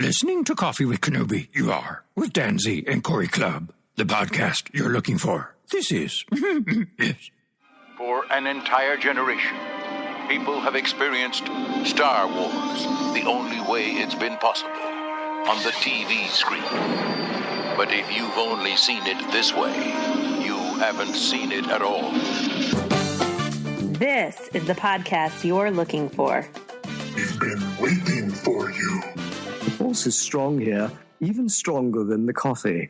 Listening to Coffee with Kenobi, you are, with Dan Z and Corey Club, the podcast you're looking for. This is, yes. For an entire generation, people have experienced Star Wars the only way it's been possible, on the TV screen. But if you've only seen it this way, you haven't seen it at all. This is the podcast you're looking for. We've been waiting for you. The force is strong here, even stronger than the coffee.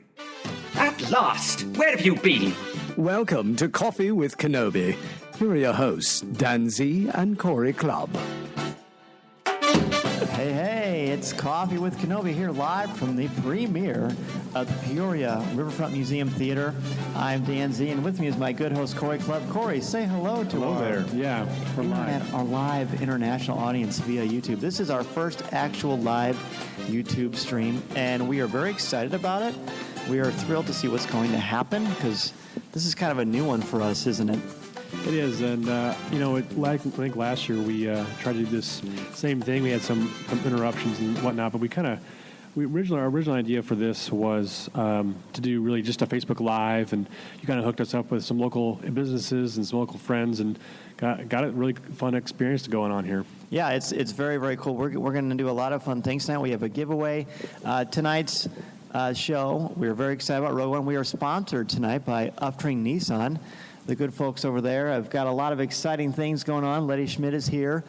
At last! Where have you been? Welcome to Coffee with Kenobi. Here are your hosts, Dan Z and Corey Club. Hey, it's Coffee with Kenobi here live from the premiere of the Peoria Riverfront Museum Theater. I'm Dan Z, and with me is my good host, Corey Club. Corey, say hello to our live international audience via YouTube. This is our first actual live YouTube stream, and we are very excited about it. We are thrilled to see what's going to happen, because this is kind of a new one for us, isn't it? It is, and I think last year we tried to do this same thing. We had some interruptions and whatnot, but our original idea for this was to do really just a Facebook Live, and you kind of hooked us up with some local businesses and some local friends, and got a really fun experience going on here. Yeah, it's very, very cool. We're going to do a lot of fun things tonight. We have a giveaway. Tonight's show, we're very excited about Rogue One. We are sponsored tonight by Uftring Nissan. The good folks over there have got a lot of exciting things going on. Letty Schmidt is here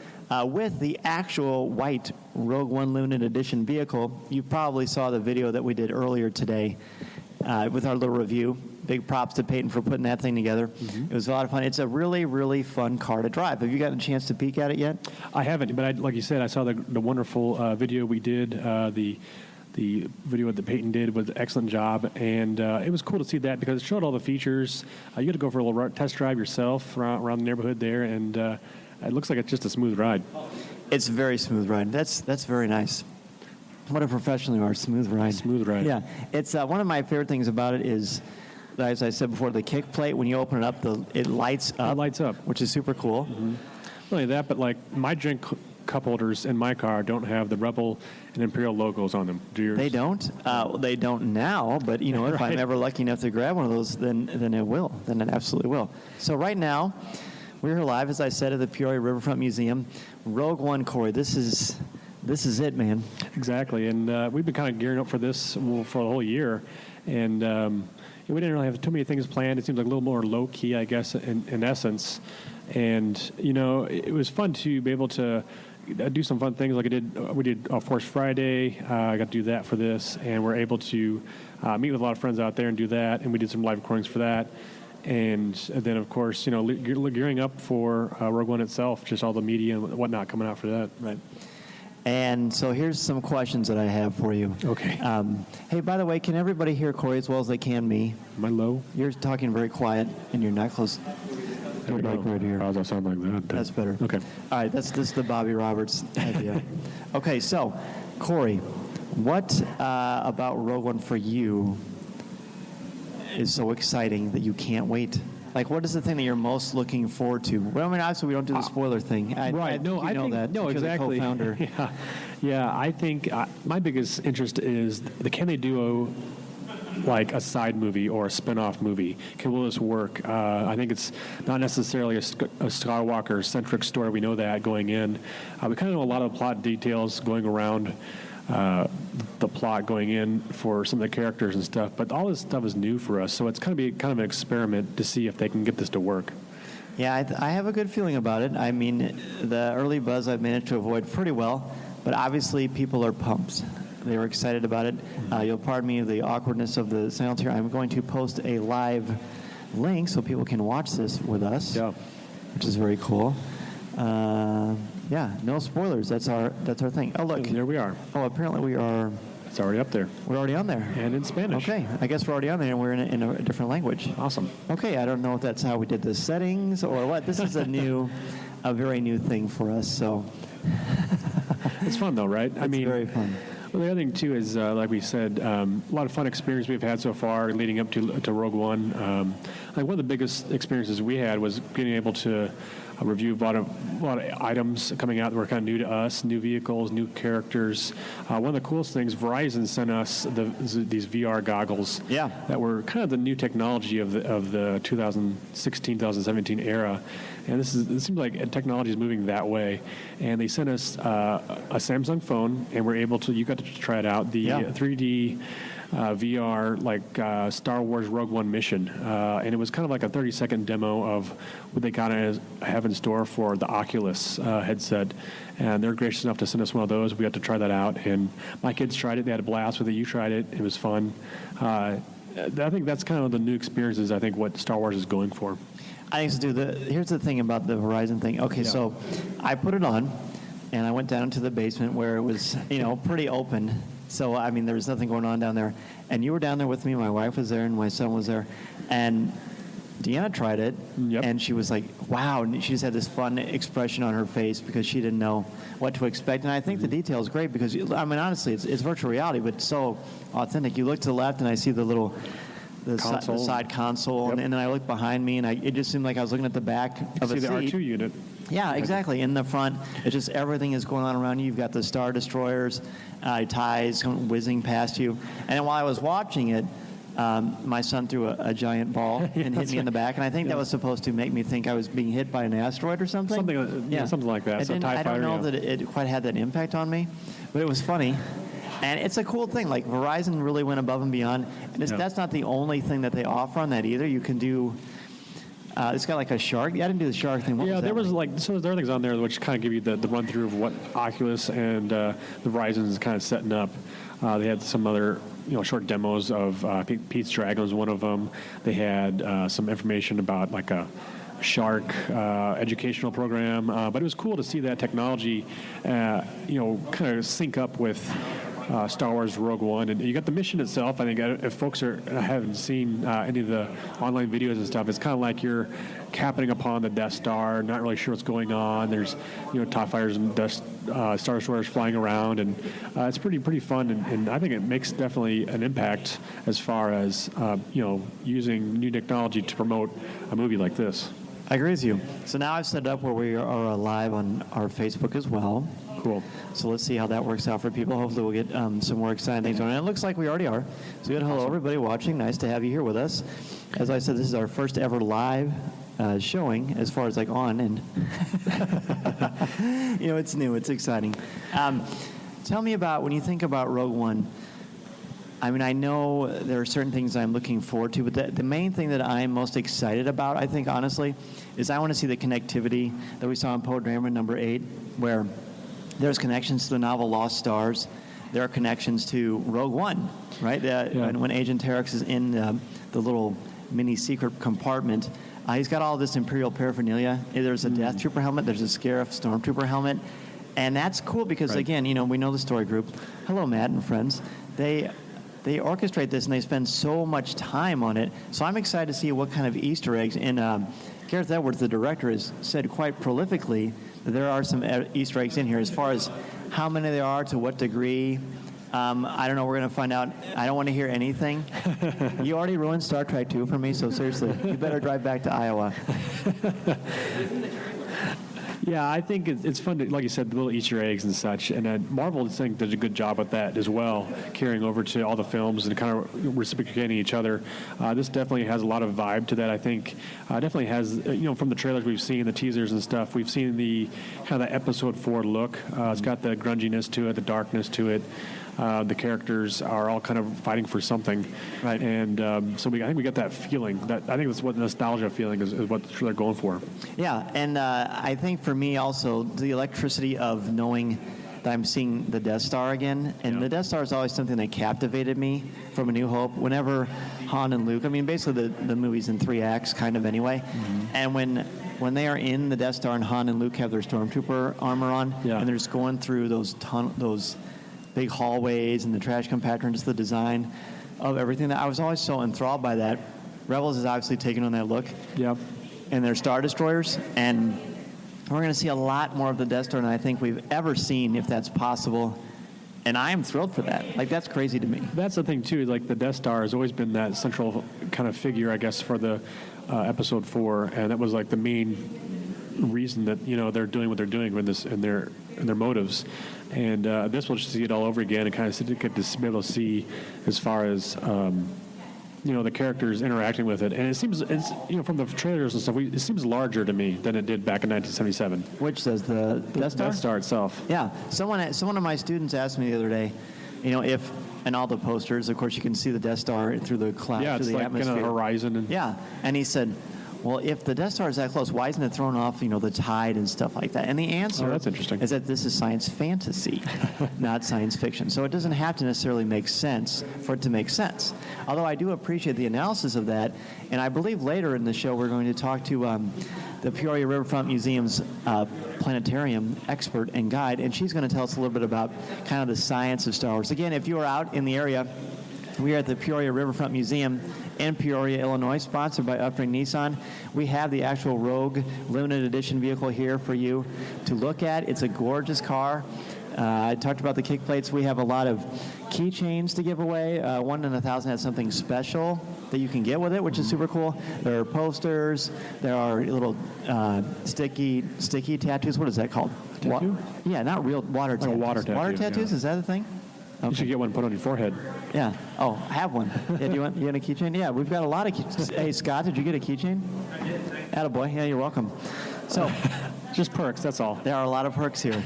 with the actual white Rogue One Limited Edition vehicle. You probably saw the video that we did earlier today with our little review. Big props to Peyton for putting that thing together. Mm-hmm. It was a lot of fun. It's a really, really fun car to drive. Have you gotten a chance to peek at it yet? I haven't, but like you said, I saw the wonderful video we did, the video that Peyton did was an excellent job, and it was cool to see that because it showed all the features. You had to go for a little test drive yourself around the neighborhood there, and it looks like it's just a smooth ride. It's a very smooth ride. That's very nice. What a professional you are. Smooth ride. Smooth ride. Yeah. It's one of my favorite things about it is, as I said before, the kick plate, when you open it up, it lights up. It lights up. Which is super cool. Mm-hmm. Not only that, but like my drink cup holders in my car don't have the Rebel and Imperial logos on them. Do yours? They don't. They don't now, but if right. I'm ever lucky enough to grab one of those, then it will. Then it absolutely will. So right now, we're here live, as I said, at the Peoria Riverfront Museum. Rogue One, Corey, this is it, man. Exactly, and we've been kind of gearing up for this for the whole year, and we didn't really have too many things planned. It seems like a little more low-key, I guess, in essence. And, it was fun to be able to do some fun things like we did Force Friday. I got to do that for this, and we're able to meet with a lot of friends out there and do that, and we did some live recordings for that. And then, of course, gearing up for Rogue One itself, just all the media and whatnot coming out for that. Right. And so here's some questions that I have for you. Okay. Hey, by the way, can everybody hear Corey as well as they can me? Am I low? You're talking very quiet, and you're not close. Like right here. How does that sound like that? That's better. Okay. All right, this is the Bobby Roberts idea. Okay, so, Corey, what about Rogue One for you is so exciting that you can't wait? Like, what is the thing that you're most looking forward to? Well, I mean, obviously, we don't do the spoiler thing. Right. I think that. No, exactly. Co-founder. Yeah. I think my biggest interest is can they do like a side movie or a spin-off movie? Will this work? I think it's not necessarily a Skywalker-centric story. We know that going in. We kind of know a lot of the plot details going around the plot going in for some of the characters and stuff, but all this stuff is new for us, so it's going to be kind of an experiment to see if they can get this to work. Yeah, I have a good feeling about it. I mean, the early buzz I've managed to avoid pretty well, but obviously people are pumped. They were excited about it. You'll pardon me the awkwardness of the sound here. I'm going to post a live link so people can watch this with us, which is very cool. No spoilers. That's our thing. Oh, look. And there we are. Oh, apparently we are. It's already up there. We're already on there. And in Spanish. Okay. I guess we're already on there, and we're in a different language. Awesome. Okay. I don't know if that's how we did the settings or what. This is a very new thing for us. So. It's fun though, right? It's very fun. Well, the other thing, too, is, like we said, a lot of fun experience we've had so far leading up to Rogue One. Like one of the biggest experiences we had was being able to review of a lot of items coming out that were kind of new to us, new vehicles, new characters. One of the coolest things, Verizon sent us these VR goggles that were kind of the new technology of the 2016, 2017 era. And it seems like technology is moving that way. And they sent us a Samsung phone, and you got to try it out, the 3D VR, like Star Wars Rogue One mission. And it was kind of like a 30-second demo of what they kind of have in store for the Oculus headset. And they're gracious enough to send us one of those. We got to try that out. And my kids tried it. They had a blast with it. You tried it. It was fun. I think that's kind of the new experiences, I think, what Star Wars is going for. I think so, too. Here's the thing about the Verizon thing. Okay, so I put it on, and I went down into the basement where it was, pretty open. So, I mean, there was nothing going on down there. And you were down there with me. My wife was there, and my son was there. And Deanna tried it, and she was like, wow. And she just had this fun expression on her face because she didn't know what to expect. And I think the detail is great because, I mean, honestly, it's virtual reality, but it's so authentic. You look to the left, and I see the side console, and then I look behind me, and it just seemed like I was looking at the back of a seat. See the R2 unit. Yeah, exactly. In the front, it's just everything is going on around you. You've got the Star Destroyers, ties whizzing past you. And then while I was watching it, my son threw a giant ball and hit me in the back, and I think that was supposed to make me think I was being hit by an asteroid or something. Something like that. I don't know that it quite had that impact on me, but it was funny. And it's a cool thing. Like, Verizon really went above and beyond. And that's not the only thing that they offer on that either. You can do... it's got like a shark. Yeah, I didn't do the shark thing. There was so there's other things on there which kind of give you the run through of what Oculus and the Verizon is kind of setting up. They had some other short demos of Pete's Dragon was one of them. They had some information about like a shark educational program, but it was cool to see that technology kind of sync up with Star Wars Rogue One. And you got the mission itself. I think if folks haven't seen any of the online videos and stuff, it's kind of like you're capping upon the Death Star, not really sure what's going on. There's TIE fighters and Star Destroyers flying around, and it's pretty fun. And I think it makes definitely an impact as far as using new technology to promote a movie like this. I agree with you. So now I've set it up where we are live on our Facebook as well. Cool. So let's see how that works out for people. Hopefully we'll get some more exciting things on. And it looks like we already are. So good. Hello, everybody watching. Nice to have you here with us. As I said, this is our first ever live showing as far as like on. And, it's new. It's exciting. Tell me about, when you think about Rogue One, I mean, I know there are certain things I'm looking forward to, but the main thing that I'm most excited about, I think, honestly, is I want to see the connectivity that we saw in Poe Dameron number 8, where there's connections to the novel Lost Stars. There are connections to Rogue One, right? When Agent Terex is in the little mini secret compartment, he's got all this Imperial paraphernalia. There's a Death Trooper helmet. There's a Scarif Stormtrooper helmet. And that's cool because, again, we know the story group. Hello, Matt and friends. They orchestrate this, and they spend so much time on it. So I'm excited to see what kind of Easter eggs. And Gareth Edwards, the director, has said quite prolifically that there are some Easter eggs in here. As far as how many there are, to what degree, I don't know. We're going to find out. I don't want to hear anything. You already ruined Star Trek 2 for me, so seriously, you better drive back to Iowa. Yeah, I think it's fun to, like you said, the little Easter eggs and such. And Marvel, I think, does a good job with that as well, carrying over to all the films and kind of reciprocating each other. This definitely has a lot of vibe to that, I think. Definitely has, from the trailers we've seen, the teasers and stuff, we've seen the kind of the episode 4 look. It's got the grunginess to it, the darkness to it. The characters are all kind of fighting for something, right? And so I think we got that feeling. That I think that's what the nostalgia feeling is what they're going for. Yeah, and I think for me also the electricity of knowing that I'm seeing the Death Star again, and the Death Star is always something that captivated me from A New Hope. Whenever Han and Luke, I mean, basically the movie's in 3 acts, kind of anyway, and when they are in the Death Star and Han and Luke have their Stormtrooper armor on, and they're just going through those big hallways and the trash compactor and just the design of everything. That I was always so enthralled by that. Rebels is obviously taking on that look. Yep. And their Star Destroyers. And we're going to see a lot more of the Death Star than I think we've ever seen, if that's possible. And I am thrilled for that. Like, that's crazy to me. That's the thing, too. Like, the Death Star has always been that central kind of figure, I guess, for the Episode 4. And that was, like, the main reason that they're doing what they're doing in this and their motives. And this will just see it all over again and kind of get to be able to see as far as the characters interacting with it. And it seems from the trailers and stuff, it seems larger to me than it did back in 1977. Which does the Death Star? Death Star itself. Yeah. Someone of my students asked me the other day, if, and all the posters, of course, you can see the Death Star through the cloud, yeah, through the like atmosphere. Kind of horizon. Yeah. And he said, well, if the Death Star is that close, why isn't it thrown off, the tide and stuff like that? And the answer that's interesting. is that this is science fantasy, not science fiction. So it doesn't have to necessarily make sense for it to make sense. Although I do appreciate the analysis of that, and I believe later in the show we're going to talk to the Peoria Riverfront Museum's planetarium expert and guide, and she's going to tell us a little bit about kind of the science of Star Wars. Again, if you are out in the area, we are at the Peoria Riverfront Museum in Peoria, Illinois, sponsored by Upstream Nissan. We have the actual Rogue limited edition vehicle here for you to look at. It's a gorgeous car. I talked about the kick plates. We have a lot of keychains to give away. 1 in 1,000 has something special that you can get with it, which is super cool. There are posters. There are little sticky tattoos. What is that called? Tattoo? Yeah, not real water tattoos. Like a water tattoo. Water tattoos? Yeah. Is that a thing? Okay. You should get one put on your forehead. Yeah. Oh, I have one. Yeah, you want a keychain? Yeah, we've got a lot of keychains. Hey, Scott, did you get a keychain? I did. Attaboy. Yeah, you're welcome. So, just perks, that's all. There are a lot of perks here.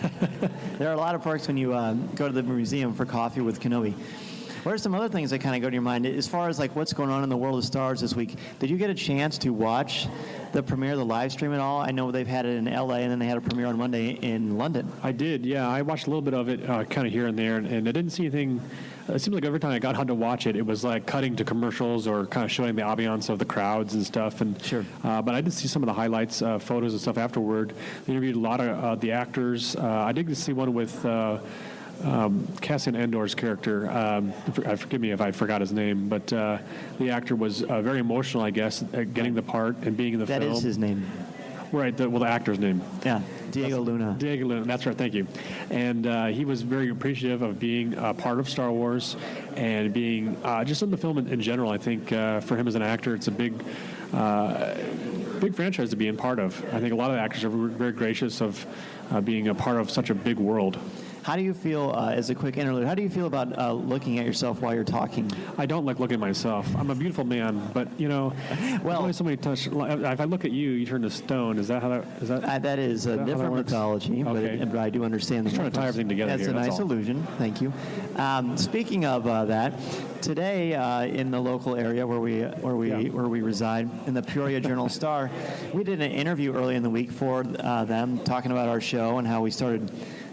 There are a lot of perks when you go to the museum for Coffee with Kenobi. What are some other things that kind of go to your mind as far as like what's going on in the world of Stars this week? Did you get a chance to watch the premiere, the live stream at all? I know they've had it in LA and then they had a premiere on Monday in London. I did, yeah. I watched a little bit of it kind of here and there, and I didn't see anything. It seemed like every time I got on to watch it, it was like cutting to commercials or kind of showing the ambiance of the crowds and stuff. And sure. But I did see some of the highlights, photos and stuff afterward. They interviewed a lot of the actors. I did see one with Cassian Andor's character. Forgive me if I forgot his name, but the actor was very emotional, I guess, at getting the part and being in the film. That is his name. Right, the actor's name. Yeah, Diego Luna. Diego Luna, that's right, thank you. And he was very appreciative of being a part of Star Wars and being just in the film in general. I think for him as an actor, it's a big franchise to be in part of. I think a lot of actors are very gracious of being a part of such a big world. How do you feel, as a quick interlude, how do you feel about looking at yourself while you're talking? I don't like looking at myself. I'm a beautiful man, but, well, only somebody touched. If I look at you, you turn to stone. Is that how that is? That is a different mythology, okay. but I do understand the trying to tie everything together. That's a nice illusion. Thank you. Speaking of that, today in the local area where we reside, in the Peoria Journal-Star, we did an interview early in the week for them, talking about our show and how we started,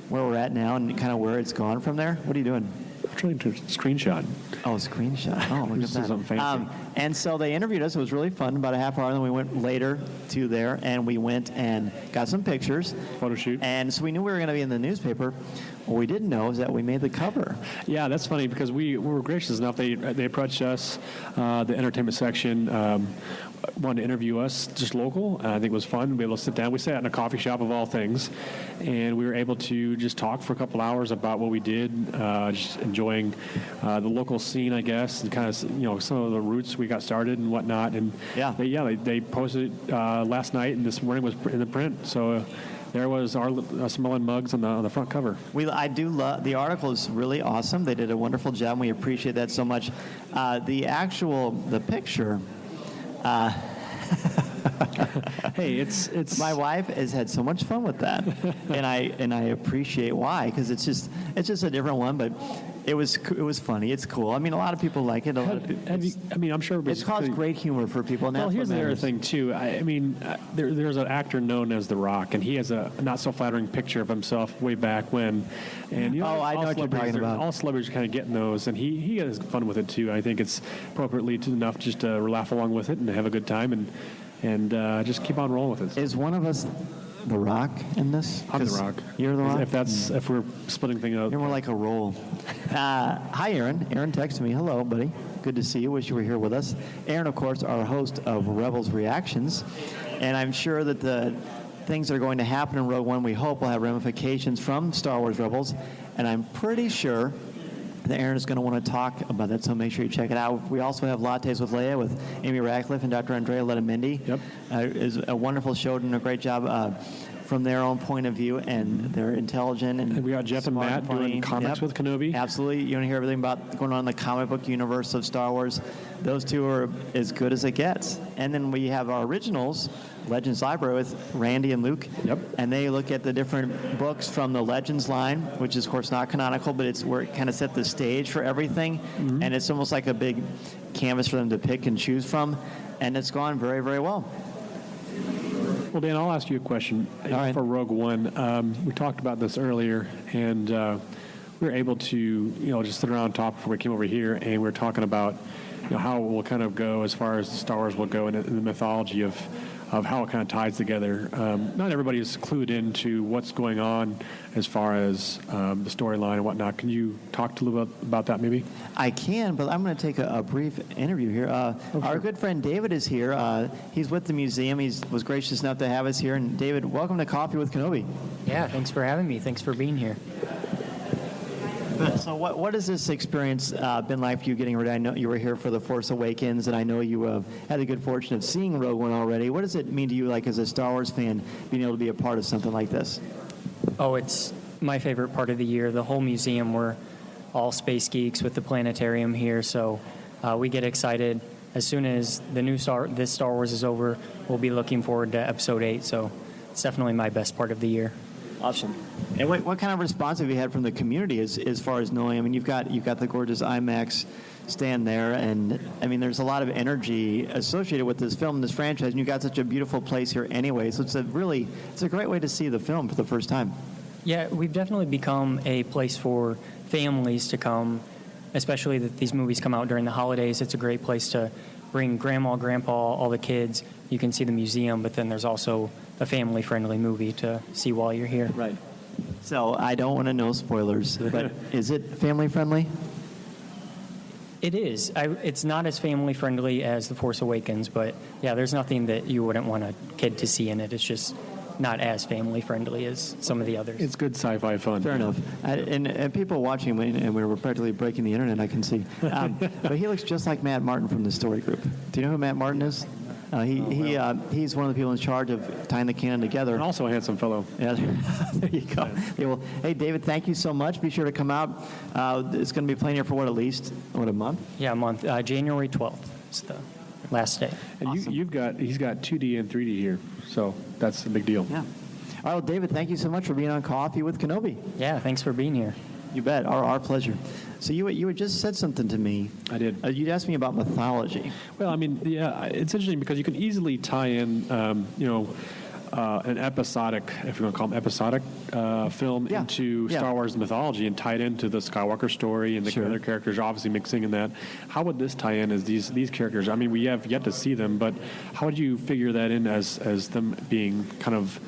where we're at now, and kind of where it's gone from there. What are you doing? I'm trying to screenshot. Oh, screenshot. Oh, look at that. Something fancy. And so they interviewed us. It was really fun, about a half hour. And then we went later to there, and we went and got some pictures. Photo shoot. And so we knew we were going to be in the newspaper. What we didn't know is that we made the cover. Yeah, that's funny because we were gracious enough. They approached us, the entertainment section, wanted to interview us, just local. I think it was fun to be able to sit down. We sat in a coffee shop of all things, and we were able to just talk for a couple hours about what we did, just enjoying the local scene, I guess, and kind of some of the roots we got started and whatnot. And they posted it last night, and this morning was in the print. So. There was our Smelling Mugs on the front cover. I do love the article. Is really awesome. They did a wonderful job. And we appreciate that so much. The picture. Hey, it's my wife has had so much fun with that, and I appreciate why, because it's just a different one, but it was funny. It's cool. I mean, a lot of people like it. I'm sure it's caused great humor for people. And here's the other thing too. There's an actor known as The Rock, and he has a not so flattering picture of himself way back when. And I know what you're talking about. All celebrities are kind of getting those, and he has fun with it too. I think it's appropriately enough just to laugh along with it and have a good time and just keep on rolling with it. Is one of us The Rock in this? I'm The Rock. You're The Rock? If we're splitting things up. You're more like a roll. Hi, Aaron. Aaron texted me. Hello, buddy. Good to see you. Wish you were here with us. Aaron, of course, our host of Rebels Reactions. And I'm sure that the things that are going to happen in Rogue One, we hope, will have ramifications from Star Wars Rebels. And I'm pretty sure Aaron is going to want to talk about that, so make sure you check it out. We also have Lattes with Leia with Amy Ratcliffe and Dr. Andrea Letamendi. Yep. Is a wonderful show, doing a great job from their own point of view, and they're intelligent. And we got Jeff and smart Matt funny. doing comics with Kenobi. Absolutely. You want to hear everything about going on in the comic book universe of Star Wars. Those two are as good as it gets. And then we have our originals, Legends Library with Randy and Luke. Yep. And they look at the different books from the Legends line, which is, of course, not canonical, but it's where it kind of set the stage for everything. Mm-hmm. And it's almost like a big canvas for them to pick and choose from. And it's gone very, very well. Well, Dan, I'll ask you a question for Rogue One. We talked about this earlier, and we were able to, just sit around and talk before we came over here, and we were talking about, how it will kind of go as far as Star Wars will go in the mythology of how it kind of ties together. Not everybody is clued into what's going on as far as the storyline and whatnot. Can you talk a little bit about that, maybe? I can, but I'm going to take a brief interview here. Our good friend David is here. He's with the museum. He was gracious enough to have us here. And David, welcome to Coffee with Kenobi. Yeah, thanks for having me. Thanks for being here. So what has this experience been like for you getting ready? I know you were here for The Force Awakens, and I know you have had the good fortune of seeing Rogue One already. What does it mean to you, like as a Star Wars fan, being able to be a part of something like this? Oh, it's my favorite part of the year. The whole museum, we're all space geeks with the planetarium here, so we get excited. As soon as this Star Wars is over, we'll be looking forward to Episode 8, so it's definitely my best part of the year. Awesome. And what kind of response have you had from the community as far as knowing? I mean, you've got the gorgeous IMAX stand there, and I mean, there's a lot of energy associated with this film, this franchise, and you've got such a beautiful place here anyway. So it's a great way to see the film for the first time. Yeah, we've definitely become a place for families to come, especially that these movies come out during the holidays. It's a great place to bring grandma, grandpa, all the kids. You can see the museum, but then there's also a family-friendly movie to see while you're here. Right. So I don't want to know spoilers, but is it family-friendly? It is. It's not as family-friendly as The Force Awakens, but yeah, there's nothing that you wouldn't want a kid to see in it. It's just not as family-friendly as some of the others. It's good sci-fi fun. Fair enough. And people watching, and we were practically breaking the internet, I can see. But he looks just like Matt Martin from the Story Group. Do you know who Matt Martin is? He's one of the people in charge of tying the canon together. And also a handsome fellow. Yeah, there you go. Yeah, well, hey, David, thank you so much. Be sure to come out. It's going to be playing here for a month? Yeah, a month. January 12th is the last day. And awesome. he's got 2D and 3D here, so that's a big deal. Yeah. All right, well, David, thank you so much for being on Coffee with Kenobi. Yeah, thanks for being here. You bet. Our pleasure. So you had just said something to me. I did. You'd asked me about mythology. Well, I mean, yeah, it's interesting because you can easily tie in, an episodic, if you want to call them episodic, film into Star Wars mythology and tie it into the Skywalker story and the other characters obviously mixing in that. How would this tie in as these characters? I mean, we have yet to see them, but how would you figure that in as them being kind of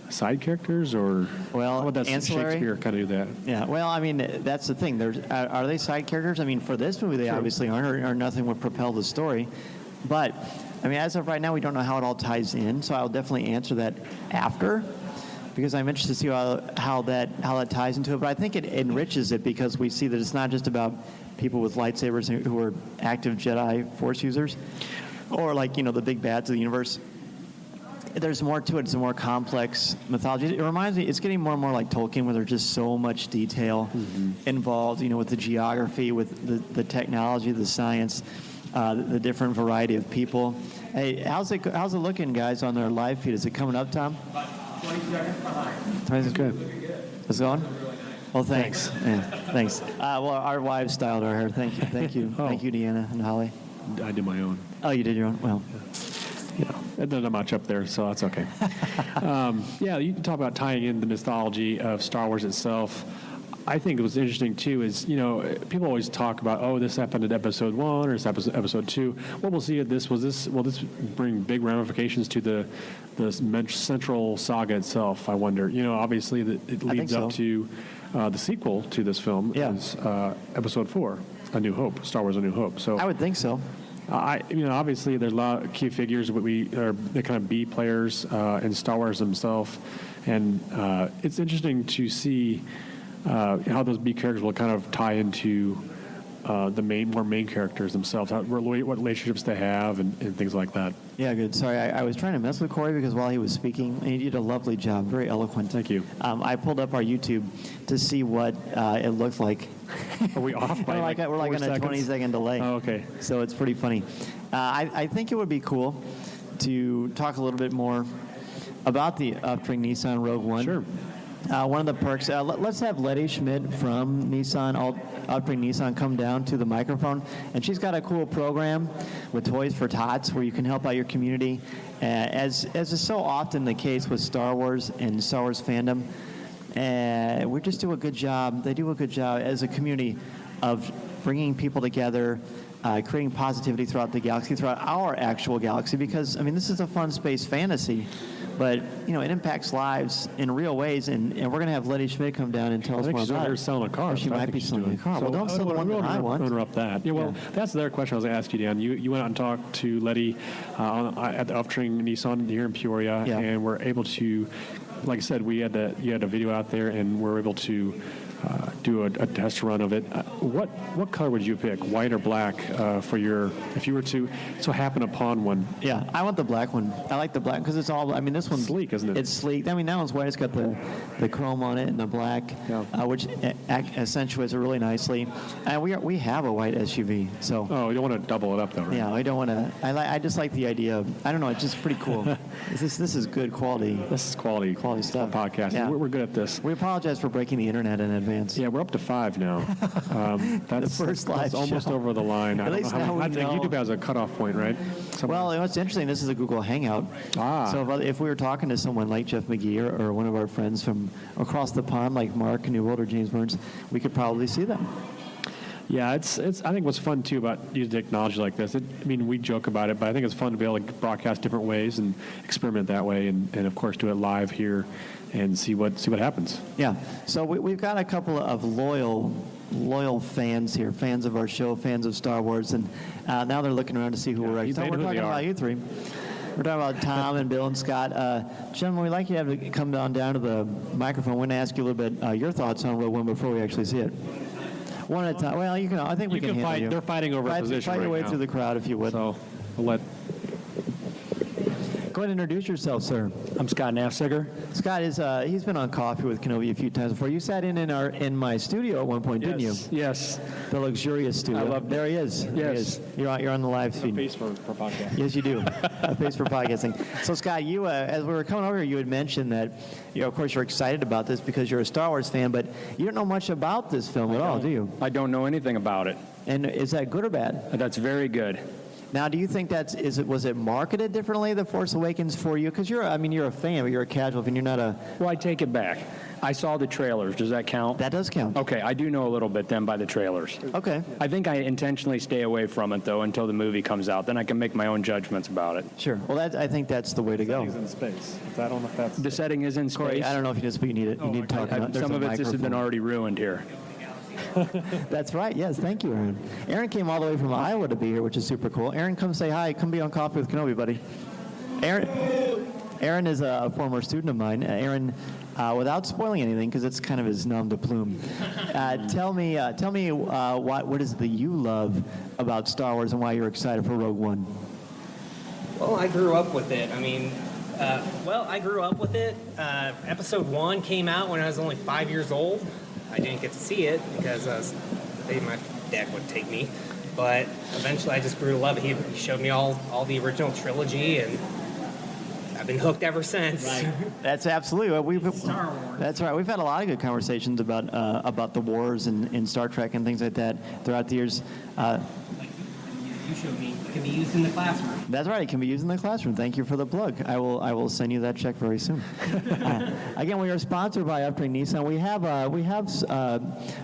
side characters, or how would that ancillary? Shakespeare kind of do that? Yeah, well, I mean, that's the thing. Are they side characters? I mean, for this movie, they obviously aren't, or nothing would propel the story. But, I mean, as of right now, we don't know how it all ties in, so I'll definitely answer that after, because I'm interested to see how that ties into it. But I think it enriches it because we see that it's not just about people with lightsabers who are active Jedi Force users, or like, the big bads of the universe. There's more to it. It's a more complex mythology. It reminds me, it's getting more and more like Tolkien, where there's just so much detail involved, with the geography, with the technology, the science, the different variety of people. Hey, how's it looking, guys, on their live feed? Is it coming up, Tom? 20 seconds behind. 20 seconds. Good. It's going? Well, thanks. Yeah, thanks. Well, our wives styled our hair. Thank you. Thank you. Thank you, Deanna and Holly. I did my own. Oh, you did your own? Well. There's not much up there, so that's okay. You can talk about tying in the mythology of Star Wars itself. I think what's interesting, too, is, people always talk about, this happened at Episode 1 or it's episode 2. What we'll see at will this bring big ramifications to the central saga itself, I wonder? Obviously, it leads up to the sequel to this film, is Episode 4, A New Hope, Star Wars A New Hope. So I would think so. Obviously there's a lot of key figures they're kind of B players in Star Wars themselves, and it's interesting to see how those B characters will kind of tie into the main characters themselves, what relationships they have, and things like that. Yeah, good. Sorry, I was trying to mess with Corey because while he was speaking, and he did a lovely job, very eloquent. Thank you. I pulled up our YouTube to see what it looked like. Are we off by we're like on a 20-second delay. Oh, okay. So it's pretty funny. I think it would be cool to talk a little bit more about the upcoming Nissan Rogue One. Sure. One of the perks, let's have Letty Schmidt from Upbring Nissan come down to the microphone. And she's got a cool program with Toys for Tots where you can help out your community. As is so often the case with Star Wars and Star Wars fandom, we just do a good job. They do a good job as a community of bringing people together, creating positivity throughout the galaxy, throughout our actual galaxy, because, I mean, this is a fun space fantasy, but, you know, it impacts lives in real ways, and we're going to have Letty Schmidt come down and tell us more about it. She's selling a car. Or she might be selling a car. Well, don't sell the one that I want. Interrupt that. Yeah, well, that's the other question I was going to ask you, Dan. You went out and talked to Letty at the Upstream Nissan here in Peoria, and we're able to, like I said, you had a video out there, and we're able to do a test run of it. What color would you pick, white or black, for your, if you were to happen upon one? Yeah, I want the black one. I like the black because it's all, I mean, this one's sleek, isn't it? It's sleek. I mean, that one's white. It's got the chrome on it and the black, which accentuates it really nicely. And we have a white SUV, so. Oh, you don't want to double it up, though, right? Yeah, I don't want to. I just like the idea of, I don't know, it's just pretty cool. This is good quality. This is quality stuff. Podcast. Yeah. We're good at this. We apologize for breaking the internet in advance. Yeah, we're up to 5 now. That's the first live that's almost show. over the line. At least now we I think know. YouTube has a cutoff point, right? Somewhere. Well, what's interesting, this is a Google Hangout. So if we were talking to someone like Jeff McGee or one of our friends from across the pond, like Mark Newbold or James Burns, we could probably see them. Yeah, it's. I think what's fun too about using technology like this. I mean, we joke about it, but I think it's fun to be able to broadcast different ways and experiment that way, and of course do it live here and see what happens. Yeah. So we've got a couple of loyal fans here, fans of our show, fans of Star Wars, and now they're looking around to see who we're actually. So we're talking about you three. We're talking about Tom and Bill and Scott. Gentlemen, we'd like you to have to come down to the microphone. We're going to ask you a little bit your thoughts on Rogue One before we actually see it. One at a time. Well, you can. I think we can handle fight. you. They're fighting over a position Fight your way now. through the crowd, if you would. So we'll let. Go ahead and introduce yourself, sir. I'm Scott Nafziger. Scott is he's been on Coffee with Kenobi a few times before. You sat in my studio at one point, didn't you? Yes. The luxurious studio. I love there he is. Yes. There he is. You're on the live feed. Face for podcast. Yes, you do. A face for podcasting. So, Scott, you as we were coming over here, you had mentioned that, of course, you're excited about this because you're a Star Wars fan, but you don't know much about this film at all, do you? I don't know anything about it. And is that good or bad? That's very good. Now, do you think was it marketed differently, The Force Awakens, for you? Because you're a fan, but you're a casual fan. You're not a. Well, I take it back. I saw the trailers. Does that count? That does count. Okay, I do know a little bit then by the trailers. Okay. I think I intentionally stay away from it though until the movie comes out. Then I can make my own judgments about it. Sure. Well, I think that's the way to go. The setting's in space. I don't know if that's. The setting is in space. Corey, I don't know if you just, but you need to talk about. Some of it just has been already ruined here. That's right. Yes, thank you, Aaron. Aaron came all the way from Iowa to be here, which is super cool. Aaron, come say hi. Come be on Coffee with Kenobi, buddy. Aaron is a former student of mine. Aaron, without spoiling anything, because it's kind of his nom de plume, tell me what is the you love about Star Wars and why you're excited for Rogue One? Well, I grew up with it. I mean, I grew up with it. Episode 1 came out when I was only 5 years old. I didn't get to see it because my dad wouldn't take me. But eventually I just grew to love it. He showed me all the original trilogy, and I've been hooked ever since. Right. That's absolutely. Star Wars. That's right. We've had a lot of good conversations about the wars and Star Trek and things like that throughout the years. You showed me it can be used in the classroom. That's right. It can be used in the classroom. Thank you for the plug. I will send you that check very soon. Again, we are sponsored by Upstream Nissan. We have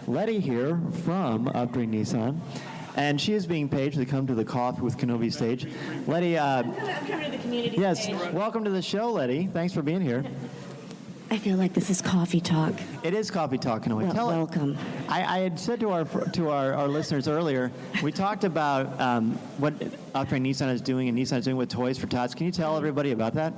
Letty here from Upstream Nissan, and she is being paid to come to the Coffee with Kenobi stage. Letty, welcome to the community yes, stage. welcome to the show, Letty. Thanks for being here. I feel like this is coffee talk. It is coffee talk, Kenobi. Well, welcome. I had said to our listeners earlier, we talked about what Offering Nissan is doing and Nissan is doing with Toys for Tots. Can you tell everybody about that?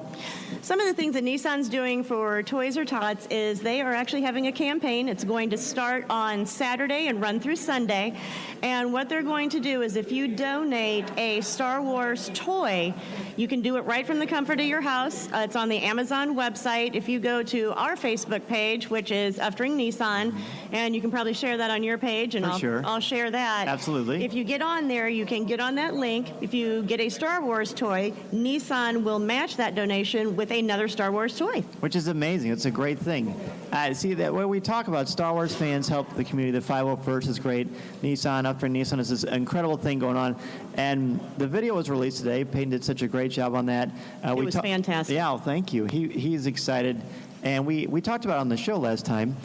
Some of the things that Nissan's doing for Toys or Tots is they are actually having a campaign. It's going to start on Saturday and run through Sunday. And what they're going to do is if you donate a Star Wars toy, you can do it right from the comfort of your house. It's on the Amazon website. If you go to our Facebook page, which is Offering Nissan, and you can probably share that on your page, and I'll share that. Absolutely. If you get on there, you can get on that link. If you get a Star Wars toy, Nissan will match that donation with another Star Wars toy. Which is amazing. It's a great thing. See, that when we talk about Star Wars fans help the community, the 501st is great. Nissan, Offering Nissan is this incredible thing going on. And the video was released today. Peyton did such a great job on that. It was fantastic. Yeah, well, thank you. He's excited. And we talked about it on the show last time.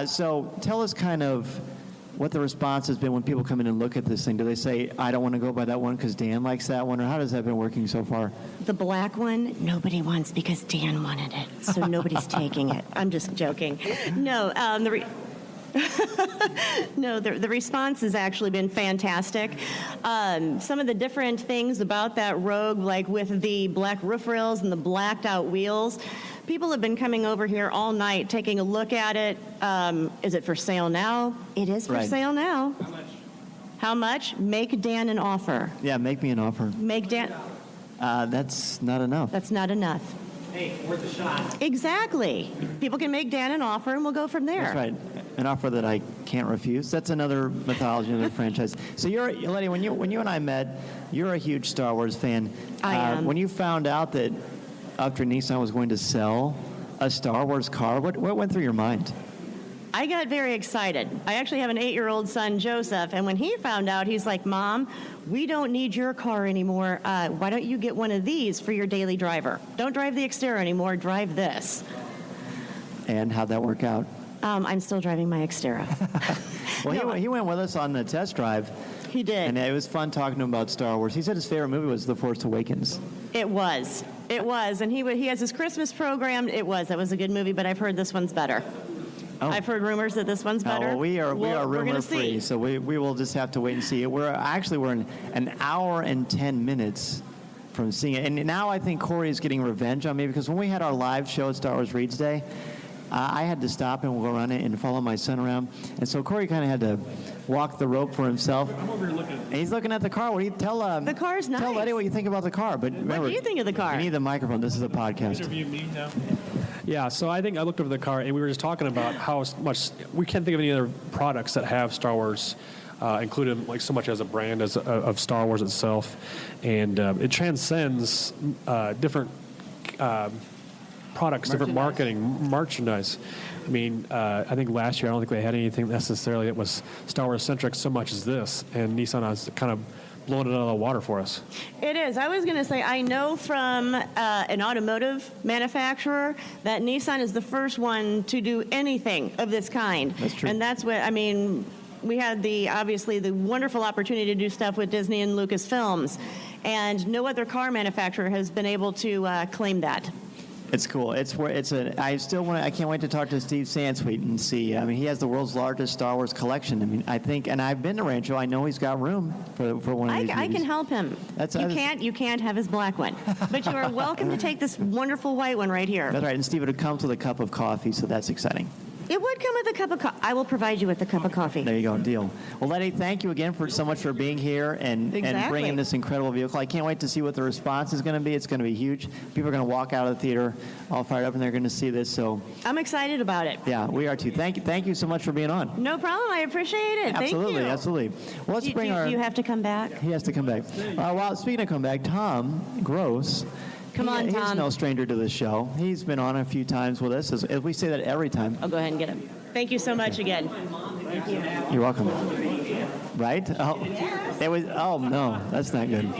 So tell us kind of what the response has been when people come in and look at this thing. Do they say, I don't want to go by that one because Dan likes that one? Or how has that been working so far? The black one, nobody wants because Dan wanted it, so nobody's taking it. I'm just joking. No, the response has actually been fantastic. Some of the different things about that Rogue, like with the black roof rails and the blacked out wheels, people have been coming over here all night taking a look at it. Is it for sale now? It is for sale now. How much? How much? Make Dan an offer. Yeah, make me an offer. Make Dan. That's not enough. That's not enough. Hey, worth a shot. Exactly. People can make Dan an offer, and we'll go from there. That's right. An offer that I can't refuse. That's another mythology, another franchise. So Letty, when you and I met, you're a huge Star Wars fan. I am. When you found out that Offering Nissan was going to sell a Star Wars car, what went through your mind? I got very excited. I actually have an 8-year-old son, Joseph, and when he found out, he's like, Mom, we don't need your car anymore. Why don't you get one of these for your daily driver? Don't drive the Xterra anymore. Drive this. And how'd that work out? I'm still driving my Xterra. Well, he went with us on the test drive. He did. And it was fun talking to him about Star Wars. He said his favorite movie was The Force Awakens. It was. And he has his Christmas program. That was a good movie, but I've heard this one's better. Oh. I've heard rumors that this one's better. Well, we are rumor free, so we will just have to wait and see. We're in an hour and 10 minutes from seeing it, and now I think Corey is getting revenge on me because when we had our live show at Star Wars Reads Day, I had to stop and go around it and follow my son around, and so Corey kind of had to walk the rope for himself. I'm over here looking. And he's looking at the car. What do you tell? The car's nice. Tell Letty what you think about the car. But remember, what do you think of the car? You need the microphone. This is a podcast. Interview me now. Yeah, so I think I looked over the car, and we were just talking about how much we can't think of any other products that have Star Wars included, like so much as a brand of Star Wars itself, and it transcends different products, different marketing, merchandise. I mean, I think last year I don't think they had anything necessarily that was Star Wars centric so much as this, and Nissan has kind of blown it out of the water for us. It is. I was going to say, I know from an automotive manufacturer that Nissan is the first one to do anything of this kind. That's true. And that's what, I mean, we had obviously the wonderful opportunity to do stuff with Disney and Lucasfilms, and no other car manufacturer has been able to claim that. It's cool. I can't wait to talk to Steve Sansweet and see. I mean, he has the world's largest Star Wars collection. I mean, I think, and I've been to Rancho. I know he's got room for one of these. I can help him. You can't have his black one, but you are welcome to take this wonderful white one right here. That's right. And Steve, it comes with a cup of coffee, so that's exciting. It would come with a cup of coffee. I will provide you with a cup of coffee. There you go, deal. Well, Letty, thank you again so much for being here and bringing this incredible vehicle. I can't wait to see what the response is going to be. It's going to be huge. People are going to walk out of the theater all fired up, and they're going to see this. So I'm excited about it. Yeah, we are too. Thank you so much for being on. No problem. I appreciate it. Absolutely, Thank you. Absolutely. Well, let's bring Do you have to come back? He has to come back. Well, speaking of come back, Tom Gross. Come on, Tom. He's no stranger to this show. He's been on a few times with us. As we say that every time. I'll go ahead and get him. Thank you so much again. Thank you. You're welcome. Right? Oh, it was. Oh no, that's not good.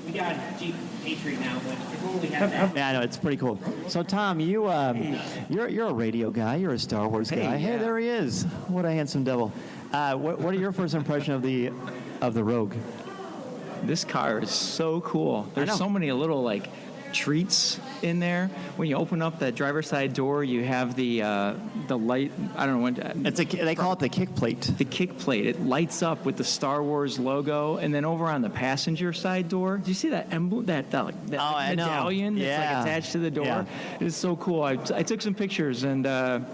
We got Jeep Patriot now, but if only we had that. Yeah, I know, it's pretty cool. So Tom, you're a radio guy. You're a Star Wars guy. Hey, there he is. What a handsome devil. What are your first impression of the Rogue? This car is so cool. There's so many little treats in there. When you open up that driver's side door, you have the light. I don't know what they call it the kick plate. The kick plate. It lights up with the Star Wars logo, and then over on the passenger side door, do you see that emblem? That medallion that's like attached to the door. Yeah. It's so cool. I took some pictures and.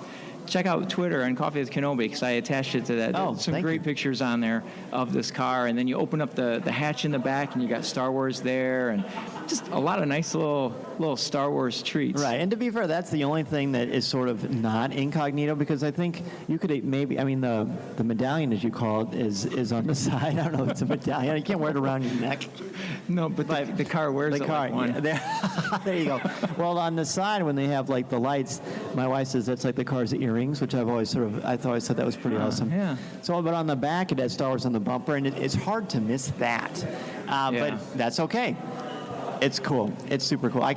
Check out Twitter and Coffee with Kenobi because I attached it to that. Oh, There's some great pictures on there of this car, and then you open up the hatch in the back, and you got Star Wars there, and just a lot of nice little Star Wars treats. Right, and to be fair, that's the only thing that is sort of not incognito because I think you could maybe, I mean, the medallion, as you call it, is on the side. I don't know if it's a medallion. You can't wear it around your neck. No, but the car wears the it car, like one. Yeah, there you go. Well, on the side when they have like the lights, my wife says that's like the car's earrings, which I've always I always thought that was pretty awesome. Yeah. So, but on the back it has Star Wars on the bumper, and it's hard to miss that. But that's okay. It's cool. It's super cool. I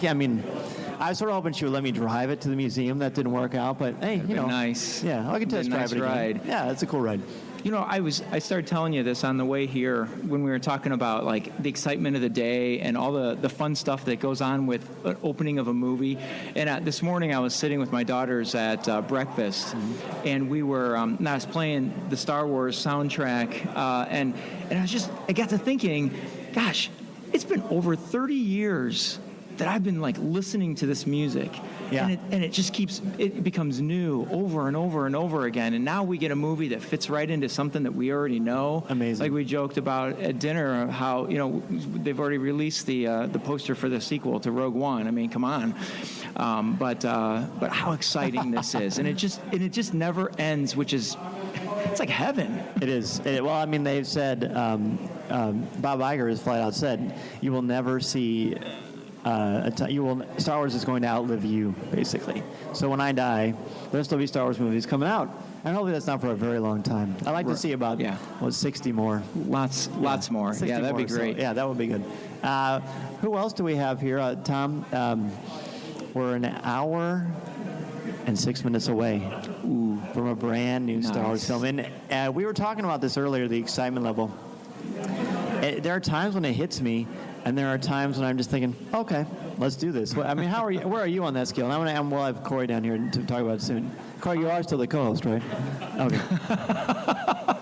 was sort of hoping she would let me drive it to the museum. That didn't work out, but hey, nice. Yeah, I can test drive it again. Ride. Yeah, it's a cool ride. You know, I started telling you this on the way here when we were talking about like the excitement of the day and all the fun stuff that goes on with an opening of a movie. And this morning I was sitting with my daughters at breakfast, and we were I was playing the Star Wars soundtrack, and I got to thinking, gosh, it's been over 30 years that I've been like listening to this music. Yeah. And it becomes new over and over and over again. And now we get a movie that fits right into something that we already know. Amazing. Like we joked about at dinner how, they've already released the poster for the sequel to Rogue One. I mean, come on. But how exciting this is. And it just never ends, which is, it's like heaven. It is. Well, I mean, they've said, Bob Iger has flat out said, you will never see... Star Wars is going to outlive you, basically. So when I die, there'll still be Star Wars movies coming out. And hopefully that's not for a very long time. I'd like to see about 60 more. Lots more. Yeah, that'd be great. So, yeah, that would be good. Who else do we have here? Tom, we're an hour and 6 minutes away from a brand new Star Wars film. And we were talking about this earlier, the excitement level. There are times when it hits me, and there are times when I'm just thinking, okay, let's do this. I mean, where are you on that scale? And we'll have Corey down here to talk about it soon. Corey, you are still the co-host, right? Okay.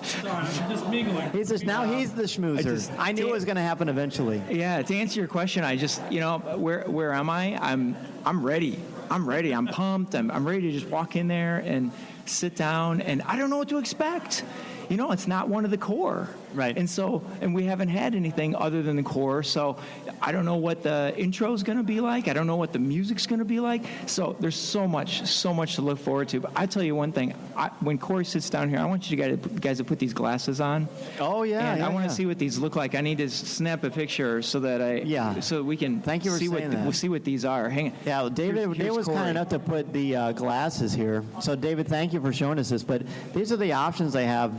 Sorry, I'm just mingling. He's the schmoozer. I knew it was going to happen eventually. Yeah, to answer your question, I just, where am I? I'm ready. I'm pumped. I'm ready to just walk in there and sit down, and I don't know what to expect. It's not one of the core. Right. And we haven't had anything other than the core, so I don't know what the intro's going to be like. I don't know what the music's going to be like. So there's so much to look forward to. But I tell you one thing, when Corey sits down here, I want you guys to put these glasses on. Oh, yeah. And I want to see what these look like. I need to snap a picture so that so we can Thank you for saying that. We'll see what these are. Hang on. Yeah, David was kind enough to put the glasses here. So, David, thank you for showing us this. But these are the options they have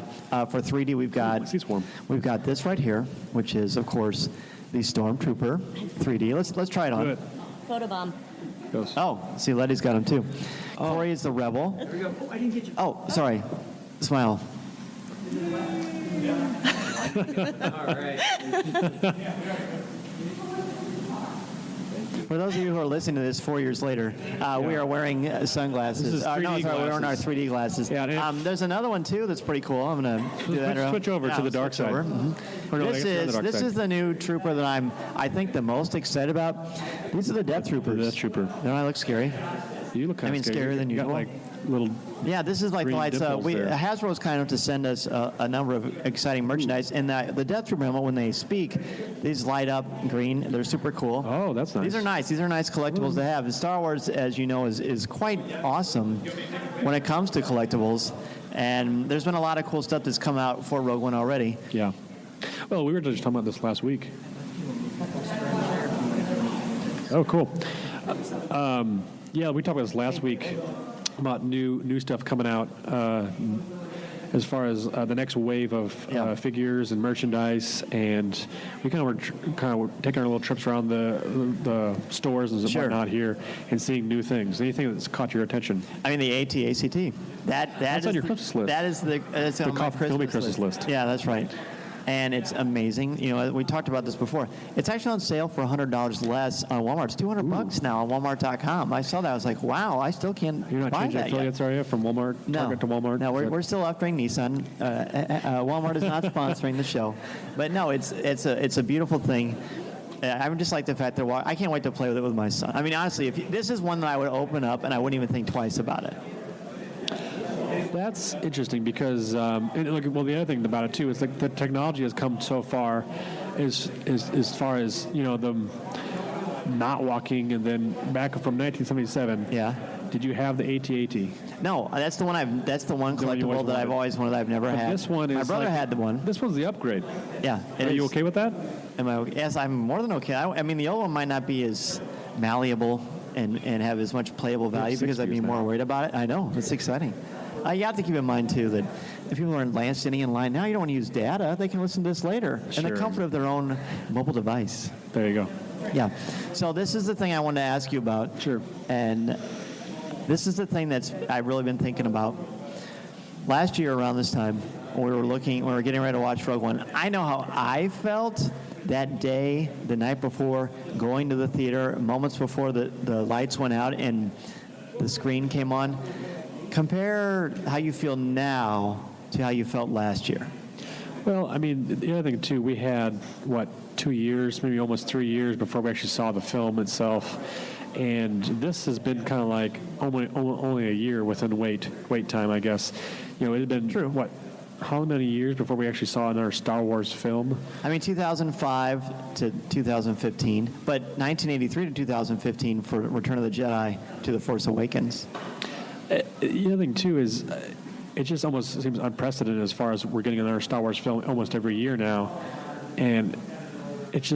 for 3D. We've got this right here, which is, of course, the Stormtrooper 3D. Let's try it on. Photobomb. Oh, see, Letty's got him too. Corey is the Rebel. There we go. Oh, I didn't get you. Oh, sorry. Smile. All right. For those of you who are listening to this 4 years later, we are wearing sunglasses. This is 3D we're wearing our glasses. 3D glasses. Yeah, there's another one, too, that's pretty cool. I'm going to do that. Switch over to the dark side. Mm-hmm. Or no, I guess you're on the dark This side. is the new trooper that I think, the most excited about. These are the Death Troopers. The Death Trooper. Don't I look scary? You look kind of scarier than you usual. got like little. Yeah, this is like the green lights. dimples there. Hasbro's kind enough to send us a number of exciting merchandise. And the Death Trooper helmet, when they speak, these light up green. They're super cool. Oh, that's nice. These are nice. These are nice collectibles to have. And Star Wars, as you know, is quite awesome when it comes to collectibles. And there's been a lot of cool stuff that's come out for Rogue One already. Yeah. Well, we were just talking about this last week. Oh, cool. Yeah, we talked about this last week about new stuff coming out as far as the next wave of figures and merchandise, and we kind of were taking our little trips around the stores and whatnot here and seeing new things. Anything that's caught your attention? I mean, the AT-ACT. That's on your Christmas list. That is the Coffee Kenobi Christmas list. Yeah, that's right. and it's amazing. You know, we talked about this before. It's actually on sale for $100 less on Walmart. It's $200 now on Walmart.com. I saw that. I was like, wow, I still can't You're not buy changing that affiliates, are you, from Walmart, Target to Walmart? No, we're still uftering Nissan. Walmart is not sponsoring the show, but no, it's a beautiful thing. I would just like the fact that I can't wait to play with it with my son. I mean, honestly, this is one that I would open up and I wouldn't even think twice about it. That's interesting because, the other thing about it too is the technology has come so far, as far as them not walking, and then back from 1977. Yeah. Did you have the AT-AT? No, that's the one. That's the one collectible that I've always wanted. I've never had. This one is my brother had the one. This one's the upgrade. Yeah. Are you okay with that? Am I? Yes, I'm more than okay. I mean, the old one might not be as malleable and have as much playable value because I'd be more worried about it. I know, it's exciting. You have to keep in mind too that if people are standing in line now, you don't want to use data. They can listen to this later in the comfort of their own mobile device. There you go. Yeah. So this is the thing I wanted to ask you about. Sure. And this is the thing I've really been thinking about. Last year around this time, when we were getting ready to watch Rogue One, I know how I felt that day, the night before, going to the theater, moments before the lights went out and the screen came on. Compare how you feel now to how you felt last year. Well, I mean, the other thing, too, we had, 2 years, maybe almost 3 years before we actually saw the film itself. And this has been kind of like only a year within wait time, I guess. It had been, how many years before we actually saw another Star Wars film? I mean, 2005 to 2015, but 1983 to 2015 for Return of the Jedi to The Force Awakens. The other thing, too, is it just almost seems unprecedented as far as we're getting another Star Wars film almost every year now. And it's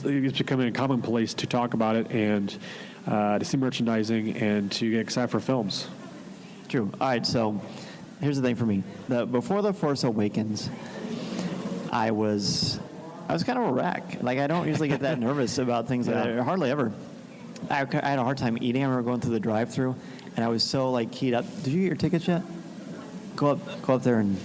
becoming a commonplace to talk about it and to see merchandising and to get excited for films. True. All right, so here's the thing for me. Before The Force Awakens, I was kind of a wreck. Like, I don't usually get that nervous about things like that. Hardly ever. I had a hard time eating. I remember going through the drive-thru, and I was so keyed up. Did you get your tickets yet? Go up there and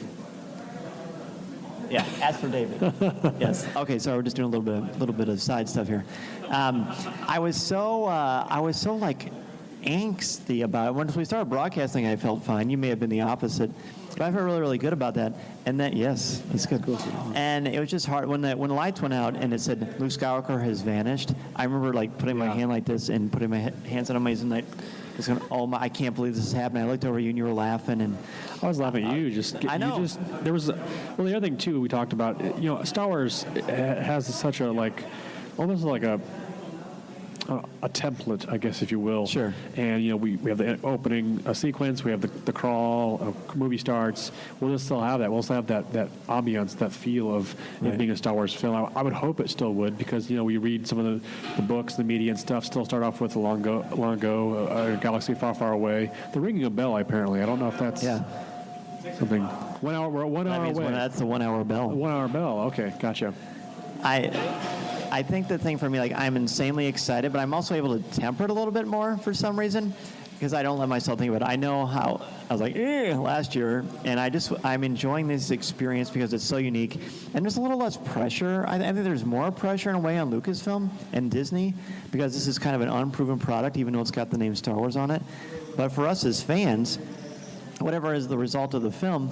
ask for David. Yes. Okay. So we're just doing a little bit of side stuff here. I was so angsty about it. Once we started broadcasting, I felt fine. You may have been the opposite, but I felt really, really good about that. And then, yes, it's good. And it was just hard when the lights went out and it said Luke Skywalker has vanished. I remember putting my hand like this and putting my hands on my knees and I can't believe this is happening. I looked over at you and you were laughing, and I was laughing at you. I know. There was the other thing too we talked about. Star Wars has such a almost like a template, I guess, if you will. Sure. And we have the opening sequence, we have the crawl, movie starts. We'll just still have that. We'll still have that ambiance, that feel of it being a Star Wars film. I would hope it still would, because we read some of the books, the media and stuff. Still start off with a long ago, a galaxy far, far away. They're ringing a bell, apparently. I don't know if that's something. 1 hour. We're 1 hour away. That's the 1 hour bell. 1 hour bell. Okay, gotcha. I think the thing for me, I'm insanely excited, but I'm also able to temper it a little bit more for some reason, because I don't let myself think about it. I know how I was last year, and I'm enjoying this experience because it's so unique, and there's a little less pressure. I think there's more pressure in a way on Lucasfilm and Disney, because this is kind of an unproven product, even though it's got the name Star Wars on it. But for us as fans, whatever is the result of the film,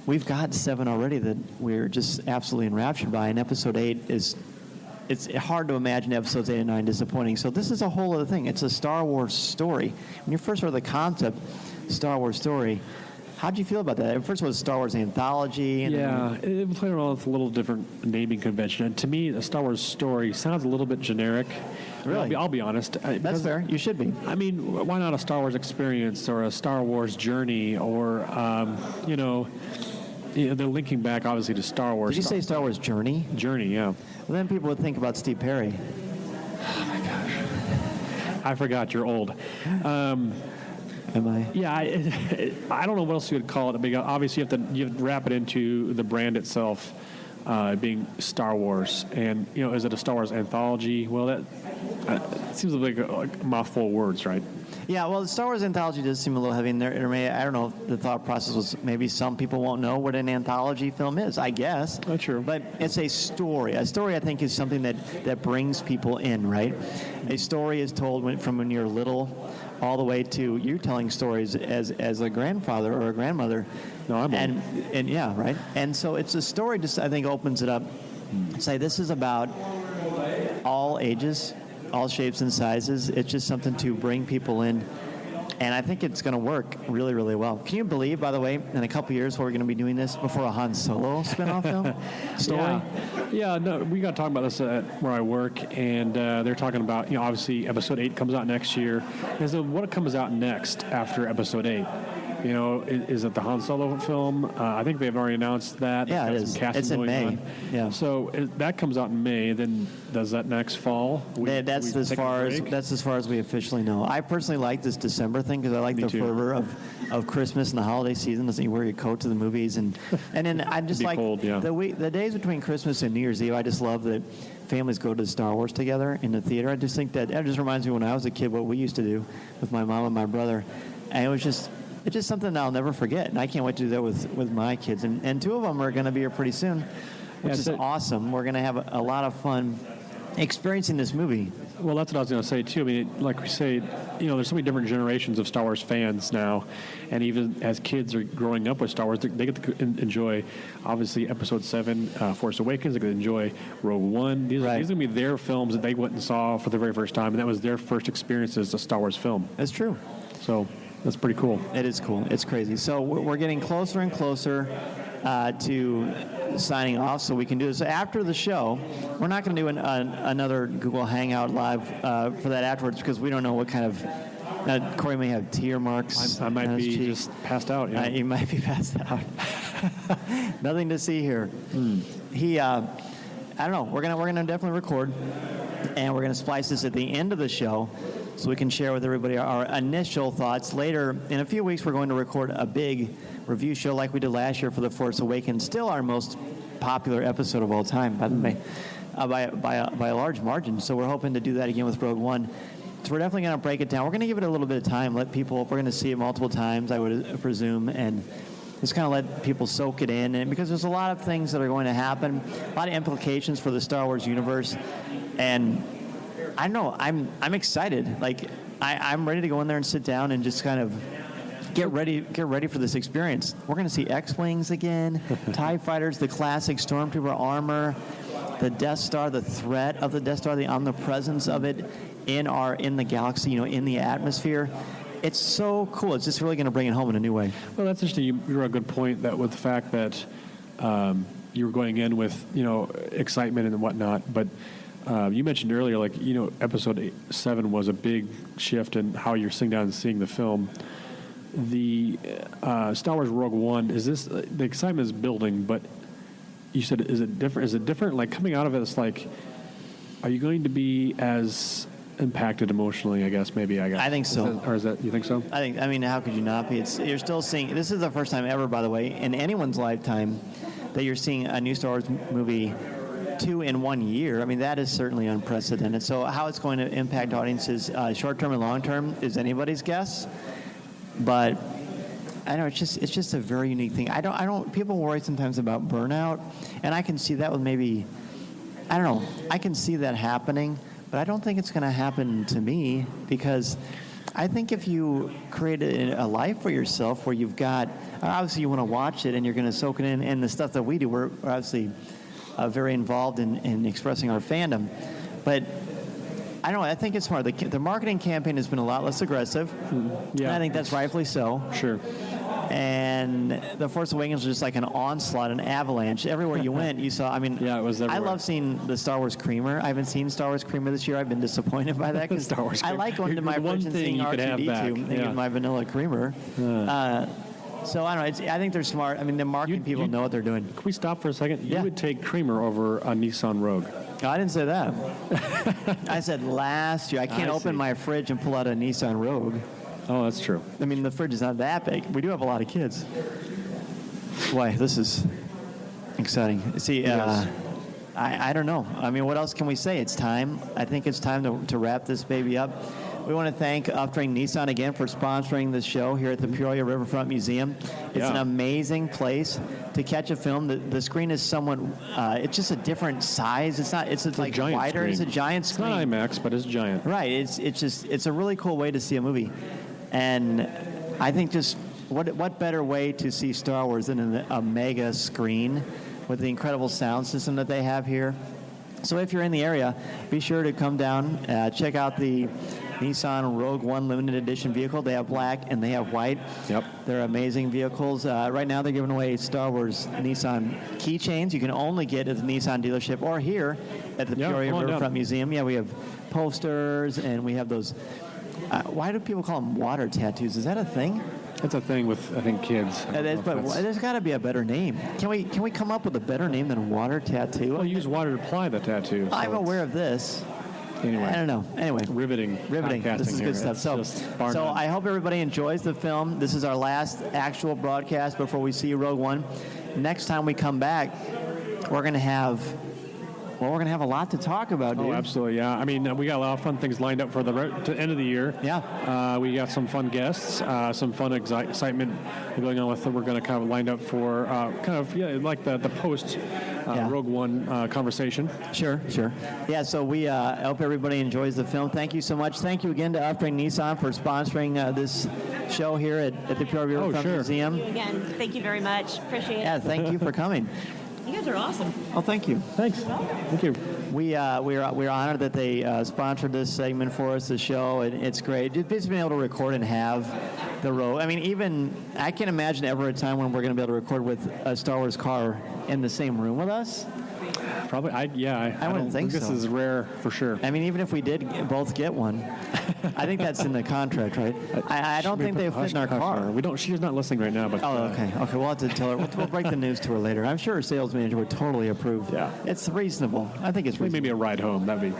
we've got 7 already that we're just absolutely enraptured by, and Episode 8 it's hard to imagine Episodes 8 and 9 disappointing. So this is a whole other thing. It's a Star Wars story. When you first heard the concept, Star Wars story, how did you feel about that? At first it was Star Wars anthology. It played around with a little different naming convention. And to me, a Star Wars story sounds a little bit generic. Really? I'll be honest. That's fair. You should be. I mean, why not a Star Wars experience or a Star Wars journey or, they're linking back, obviously, to Star Wars. Did you say Star Wars Journey? Journey, yeah. Well, then people would think about Steve Perry. Oh, my gosh. I forgot you're old. Am I? Yeah, I don't know what else you would call it. Obviously, you have to wrap it into the brand itself, being Star Wars. And, is it a Star Wars anthology? Well, that seems like a mouthful of words, right? Yeah, well, the Star Wars anthology does seem a little heavy. And I don't know if the thought process was maybe some people won't know what an anthology film is, I guess. That's true. But it's a story. A story, I think, is something that brings people in, right? A story is told from when you're little all the way to you telling stories as a grandfather or a grandmother. No, I'm old. And yeah, right? And so it's a story just, I think, opens it up. Say, this is about all ages, all shapes and sizes. It's just something to bring people in. And I think it's going to work really, really well. Can you believe, by the way, in a couple years we're going to be doing this before a Han Solo spinoff film story? Yeah, no, we got to talk about this at where I work, and they're talking about, obviously Episode 8 comes out next year. And so what comes out next after Episode 8? Is it the Han Solo film? I think they've already announced that. Yeah, it is. It's in May. Yeah. So that comes out in May. Then does that next fall? That's as far as we officially know. I personally like this December thing because I like the fervor of Christmas and the holiday season. Doesn't you wear your coat to the movies and then I just like cold, yeah. the days between Christmas and New Year's Eve. I just love that families go to Star Wars together in the theater. I just think that it just reminds me when I was a kid what we used to do with my mom and my brother, and it's just something I'll never forget, and I can't wait to do that with my kids. And two of them are going to be here pretty soon, which is awesome. We're going to have a lot of fun experiencing this movie. Well, that's what I was going to say, too. I mean, like we say, there's so many different generations of Star Wars fans now, and even as kids are growing up with Star Wars, they get to enjoy, obviously, Episode 7, Force Awakens. They get to enjoy Rogue One. These are going to be their films that they went and saw for the very first time, and that was their first experience as a Star Wars film. That's true. So that's pretty cool. It is cool. It's crazy. So we're getting closer and closer to signing off so we can do this. So after the show, we're not going to do another Google Hangout Live for that afterwards because we don't know what kind of... Corey may have tear marks. I might be just passed out. Yeah. You might be passed out. Nothing to see here. I don't know. We're gonna definitely record, and we're gonna splice this at the end of the show, so we can share with everybody our initial thoughts. Later, in a few weeks, we're going to record a big review show like we did last year for The Force Awakens, still our most popular episode of all time, by the way, by a large margin. So we're hoping to do that again with Rogue One. So we're definitely going to break it down. We're going to give it a little bit of time, we're going to see it multiple times, I would presume, and just kind of let people soak it in. And because there's a lot of things that are going to happen, a lot of implications for the Star Wars universe, and I don't know. I'm excited. Like I'm ready to go in there and sit down and just kind of get ready for this experience. We're going to see X-wings again, TIE fighters, the classic Stormtrooper armor, the Death Star, the threat of the Death Star, the omnipresence of it in the galaxy, in the atmosphere. It's so cool. It's just really going to bring it home in a new way. Well, that's interesting. You brought a good point that with the fact that you were going in with excitement and whatnot, but. You mentioned earlier, Episode 7 was a big shift in how you're sitting down and seeing the film. The Star Wars Rogue One, the excitement is building, but you said, is it different? Is it different? Like, coming out of it, it's like, are you going to be as impacted emotionally, I guess? I think so. You think so? I mean, how could you not be? You're still seeing, this is the first time ever, by the way, in anyone's lifetime, that you're seeing a new Star Wars movie 2 in 1 year. I mean, that is certainly unprecedented. So how it's going to impact audiences short-term and long-term is anybody's guess. But I know it's just a very unique thing. I don't. People worry sometimes about burnout, and I can see that with I can see that happening, but I don't think it's going to happen to me because I think if you create a life for yourself where you've got, obviously you want to watch it and you're going to soak it in, and the stuff that we do, we're obviously very involved in expressing our fandom. But I don't know, I think it's smart. The marketing campaign has been a lot less aggressive. Yeah. And I think that's rightfully so. Sure. And The Force Awakens was just like an onslaught, an avalanche. Everywhere you went, you saw, it was everywhere. I love seeing the Star Wars creamer. I haven't seen Star Wars creamer this year. I've been disappointed by that because Star Wars I like going to my fridge and seeing R2-D2 and getting my vanilla creamer. So I don't know. I think they're smart. I mean, the marketing people know what they're doing. Can we stop for a second? You would take creamer over a Nissan Rogue. No, I didn't say that. I said last year. I can't open my fridge and pull out a Nissan Rogue. Oh, that's true. I mean, the fridge is not that big. We do have a lot of kids. Boy, this is exciting. See, I don't know. I mean, what else can we say? It's time. I think it's time to wrap this baby up. We want to thank Upstream Nissan again for sponsoring this show here at the Peoria Riverfront Museum. It's an amazing place to catch a film. The screen is somewhat, it's just a different size. It's like giant wider. Screen. It's a giant It's screen. not IMAX, but it's giant. Right. It's a really cool way to see a movie. And I think just what better way to see Star Wars than in a mega screen with the incredible sound system that they have here. So if you're in the area, be sure to come down, check out the Nissan Rogue One limited edition vehicle. They have black and they have white. Yep. They're amazing vehicles. Right now they're giving away Star Wars Nissan keychains you can only get at the Nissan dealership or here at the Peoria Riverfront Museum. Yeah, we have posters and we have those. Why do people call them water tattoos? Is that a thing? It's a thing with, I think, kids. It is, but there's got to be a better name. Can we come up with a better name than water tattoo? Well, you use water to apply the tattoo. So I'm aware of this. Anyway. I don't know. Anyway. Riveting. This is good stuff. So I hope everybody enjoys the film. This is our last actual broadcast before we see Rogue One. Next time we come back, we're going to have a lot to talk about, dude. Oh, absolutely, yeah. I mean, we got a lot of fun things lined up for the end of the year. Yeah. We got some fun guests, some fun excitement going on with. We're going to kind of lined up for like the post Rogue One conversation. Sure. Yeah. So we hope everybody enjoys the film. Thank you so much. Thank you again to Upstream Nissan for sponsoring this show here at the Peoria Riverfront Museum. Again, thank you very much. Appreciate it. Yeah. Thank you for coming. You guys are awesome. Oh, thank you. Thanks. Thank you. We're honored that they sponsored this segment for us, the show, and it's great. Just being able to record and have the road. I mean, even I can't imagine ever a time when we're going to be able to record with a Star Wars car in the same room with us. Probably, I wouldn't think so. This is rare for sure. I mean, even if we did both get one, I think that's in the contract, right? I don't think they fit in our car. We don't. She's not listening right now, but. Oh, okay. We'll have to tell her. We'll break the news to her later. I'm sure her sales manager would totally approve. Yeah. It's reasonable. I think it's reasonable. Maybe a ride home. That'd be.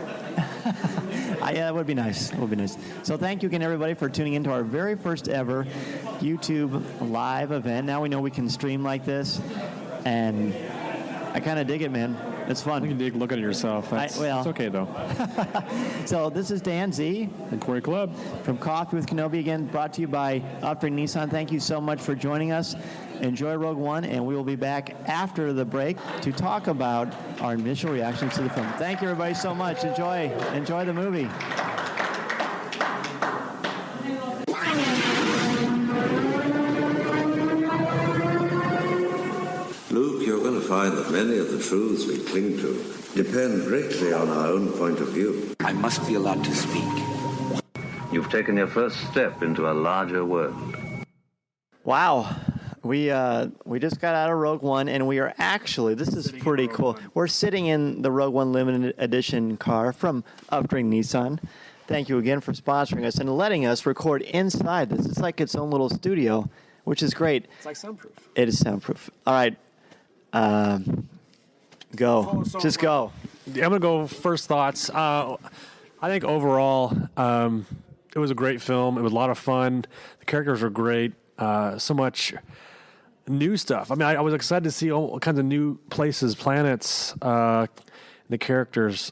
Yeah, that would be nice. It would be nice. So thank you again, everybody, for tuning into our very first ever YouTube live event. Now we know we can stream like this, and I kind of dig it, man. It's fun. You can dig looking at yourself. It's okay, though. So this is Dan Z. And Corey Club. From Coffee with Kenobi, again, brought to you by Upstream Nissan. Thank you so much for joining us. Enjoy Rogue One, and we will be back after the break to talk about our initial reactions to the film. Thank you, everybody, so much. Enjoy the movie. Luke, you're going to find that many of the truths we cling to depend greatly on our own point of view. I must be allowed to speak. You've taken your first step into a larger world. Wow. We just got out of Rogue One, and we are actually, this is pretty cool. We're sitting in the Rogue One limited edition car from Upstream Nissan. Thank you again for sponsoring us and letting us record inside this. It's like its own little studio, which is great. It's like soundproof. It is soundproof. All right. Go. Just go. I'm going to go first thoughts. I think overall, it was a great film. It was a lot of fun. The characters were great. So much new stuff. I mean, I was excited to see all kinds of new places, planets, the characters,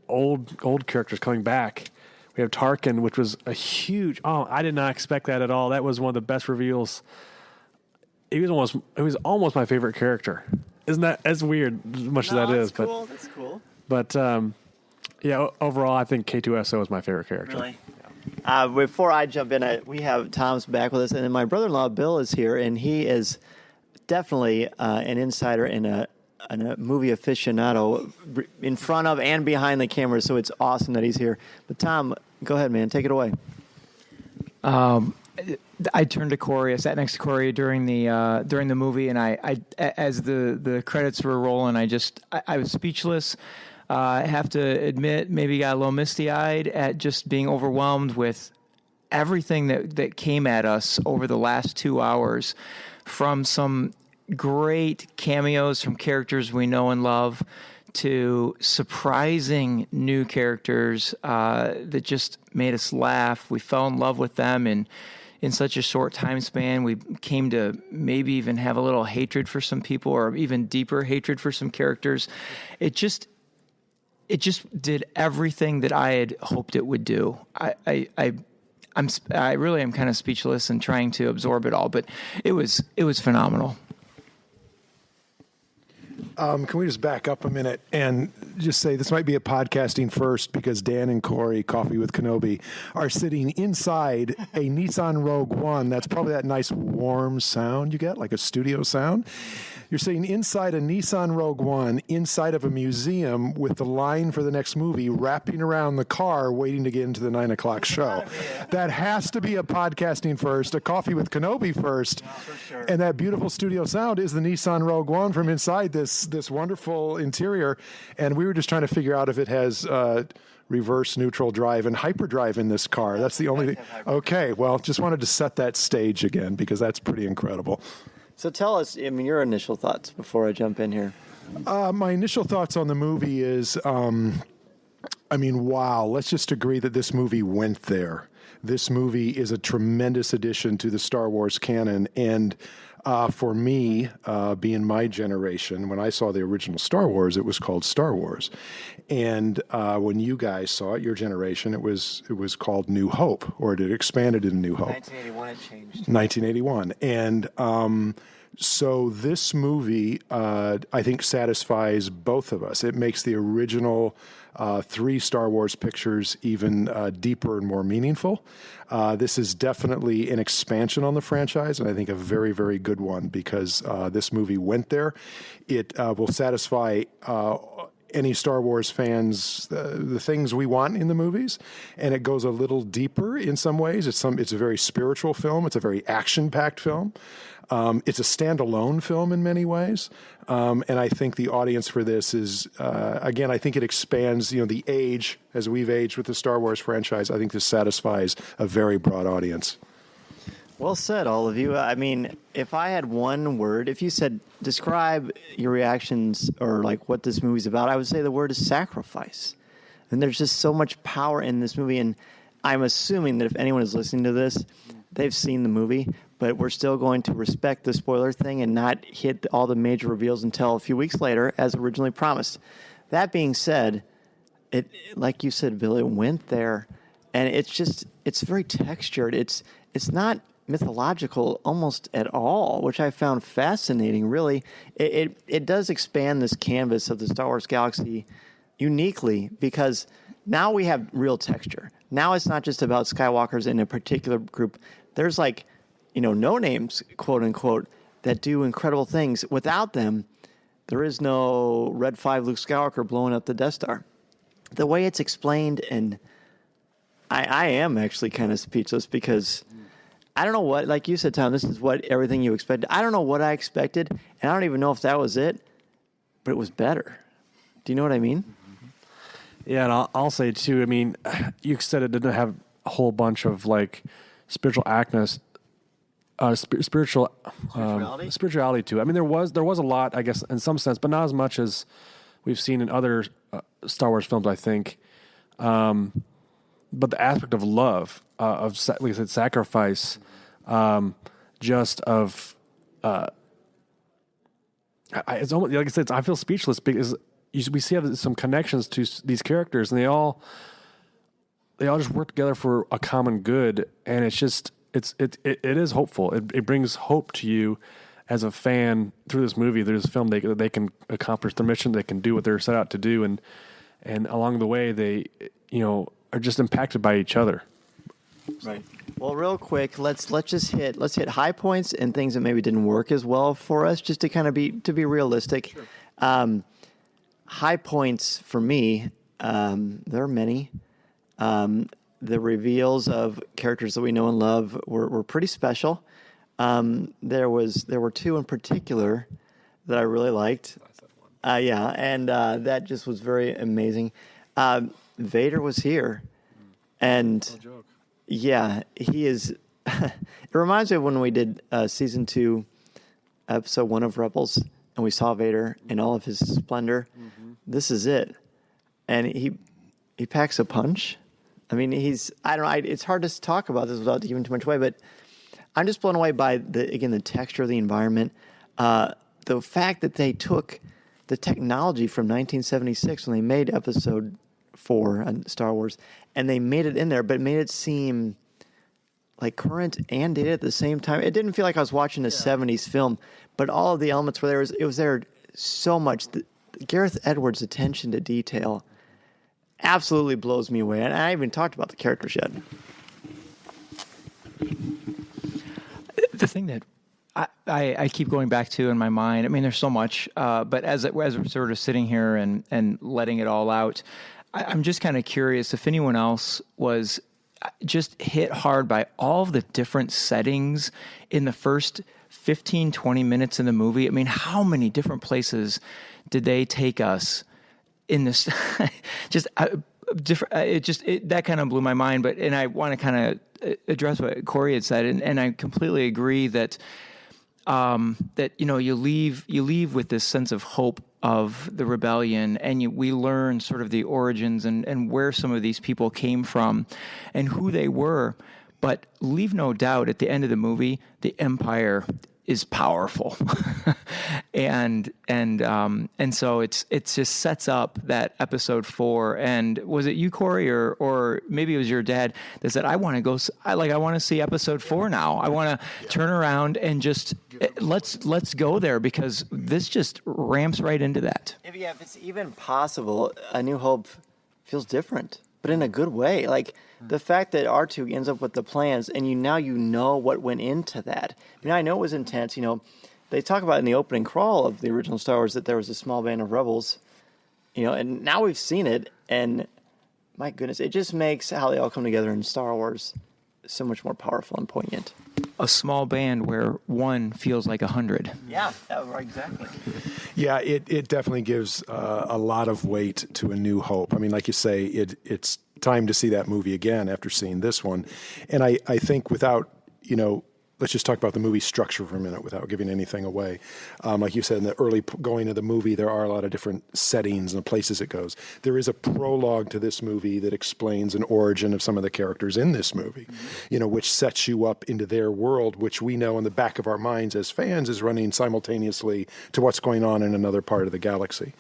old characters coming back. We have Tarkin, which was a huge. Oh, I did not expect that at all. That was one of the best reveals. It was almost my favorite character. Isn't that as weird as much as that is? Cool. That's cool. But yeah, overall, I think K2SO is my favorite character. Really? Before I jump in, we have Tom's back with us, and then my brother-in-law Bill is here, and he is definitely an insider and a movie aficionado in front of and behind the camera. So it's awesome that he's here. But Tom, go ahead, man, take it away. I turned to Corey. I sat next to Corey during the movie, and I as the credits were rolling, I was speechless. I have to admit, maybe got a little misty-eyed at just being overwhelmed with everything that came at us over the last 2 hours, from some great cameos from characters we know and love to surprising new characters that just made us laugh. We fell in love with them, and in such a short time span, we came to maybe even have a little hatred for some people, or even deeper hatred for some characters. it just did everything that I had hoped it would do. I really am kind of speechless and trying to absorb it all, but it was phenomenal. Can we just back up a minute and just say this might be a podcasting first because Dan and Corey, Coffee with Kenobi, are sitting inside a Nissan Rogue One. That's probably that nice warm sound you get, like a studio sound. You're sitting inside a Nissan Rogue One, inside of a museum with the line for the next movie wrapping around the car waiting to get into the 9 o'clock show. That has to be a podcasting first, a Coffee with Kenobi first. Yeah, for sure. And that beautiful studio sound is the Nissan Rogue One from inside this wonderful interior. And we were just trying to figure out if it has reverse neutral drive and hyperdrive in this car. That's the only thing. Okay, well, just wanted to set that stage again because that's pretty incredible. So tell us, your initial thoughts before I jump in here. My initial thoughts on the movie is, wow, let's just agree that this movie went there. This movie is a tremendous addition to the Star Wars canon. And for me, being my generation, when I saw the original Star Wars, it was called Star Wars. And when you guys saw it, your generation, it was called New Hope, or it expanded into New Hope. 1981 it changed. 1981. And so this movie, I think, satisfies both of us. It makes the original 3 Star Wars pictures even deeper and more meaningful. This is definitely an expansion on the franchise, and I think a very, very good one because this movie went there. It will satisfy any Star Wars fans the things we want in the movies, and it goes a little deeper in some ways. It's a very spiritual film. It's a very action-packed film. It's a standalone film in many ways, and I think the audience for this is, again, I think it expands, the age, as we've aged with the Star Wars franchise. I think this satisfies a very broad audience. Well said, all of you. If I had one word, if you said, describe your reactions or like what this movie's about, I would say the word is sacrifice. And there's just so much power in this movie, and I'm assuming that if anyone is listening to this, they've seen the movie, but we're still going to respect the spoiler thing and not hit all the major reveals until a few weeks later, as originally promised. That being said, it, like you said, Bill, it went there, and it's very textured. It's not mythological almost at all, which I found fascinating, really. It does expand this canvas of the Star Wars galaxy uniquely because now we have real texture. Now it's not just about Skywalkers in a particular group. There's no names, quote unquote, that do incredible things. Without them, there is no Red 5 Luke Skywalker blowing up the Death Star. The way it's explained, and I am actually kind of speechless because I don't know what, like you said, Tom, this is what everything you expected. I don't know what I expected, and I don't even know if that was it, but it was better. Do you know what I mean? Yeah, and I'll say, too, you said it didn't have a whole bunch of, spirituality to it. There was a lot, I guess, in some sense, but not as much as we've seen in other Star Wars films, I think. But the aspect of love, like I said, sacrifice, it's almost, like I said, I feel speechless because we see some connections to these characters, and they all just work together for a common good, and it is hopeful. It brings hope to you as a fan through this movie. There's a film they can accomplish their mission, they can do what they're set out to do, and along the way they are just impacted by each other. Right. Well, real quick, let's hit high points and things that maybe didn't work as well for us, just to kind of be realistic. Sure. High points for me, there are many. The reveals of characters that we know and love were pretty special. There were 2 in particular that I really liked. That just was very amazing. Vader was here, and no joke. Yeah, he is. It reminds me of when we did season 2, episode 1 of Rebels, and we saw Vader in all of his splendor. Mm-hmm. This is it, and he packs a punch. It's hard to talk about this without giving too much away, but I'm just blown away by the texture of the environment. The fact that they took the technology from 1976 when they made Episode 4 on Star Wars, and they made it in there, but made it seem like current and dated at the same time. It didn't feel like I was watching a 70s film, but all of the elements were there. It was there so much. Gareth Edwards' attention to detail absolutely blows me away. And I haven't even talked about the characters yet. The thing that I keep going back to in my mind, I mean, there's so much, but as we're sort of sitting here and letting it all out, I'm just kind of curious if anyone else was just hit hard by all of the different settings in the first 15, 20 minutes in the movie. I mean, how many different places did they take us in this? That kind of blew my mind. But and I want to kind of address what Corey had said, and I completely agree that you leave with this sense of hope of the rebellion, and we learn sort of the origins and where some of these people came from and who they were. But leave no doubt, at the end of the movie, the Empire is powerful, and so it just sets up that Episode 4. And was it you, Corey, or maybe it was your dad that said, I want to see Episode 4 now. I want to turn around and just let's go there, because this just ramps right into that. If it's even possible, A New Hope feels different, but in a good way. Like the fact that R2 ends up with the plans, and you know what went into that. I mean, I know it was intense. They talk about in the opening crawl of the original Star Wars that there was a small band of rebels, and now we've seen it, and my goodness, it just makes how they all come together in Star Wars so much more powerful and poignant. A small band where one feels like 100. Yeah, exactly. Yeah, it definitely gives a lot of weight to A New Hope. I mean, like you say, it's time to see that movie again after seeing this one. And I think without, let's just talk about the movie structure for a minute without giving anything away. Like you said, in the early going of the movie, there are a lot of different settings and the places it goes. There is a prologue to this movie that explains an origin of some of the characters in this movie, which sets you up into their world, which we know in the back of our minds as fans is running simultaneously to what's going on in another part of the galaxy.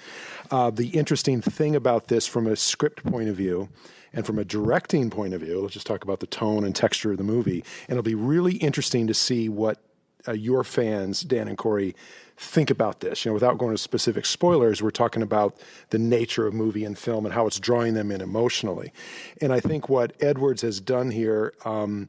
The interesting thing about this from a script point of view, and from a directing point of view, let's just talk about the tone and texture of the movie. And it'll be really interesting to see what your fans, Dan and Corey, think about this. Without going to specific spoilers, we're talking about the nature of movie and film and how it's drawing them in emotionally. And I think what Edwards has done here, the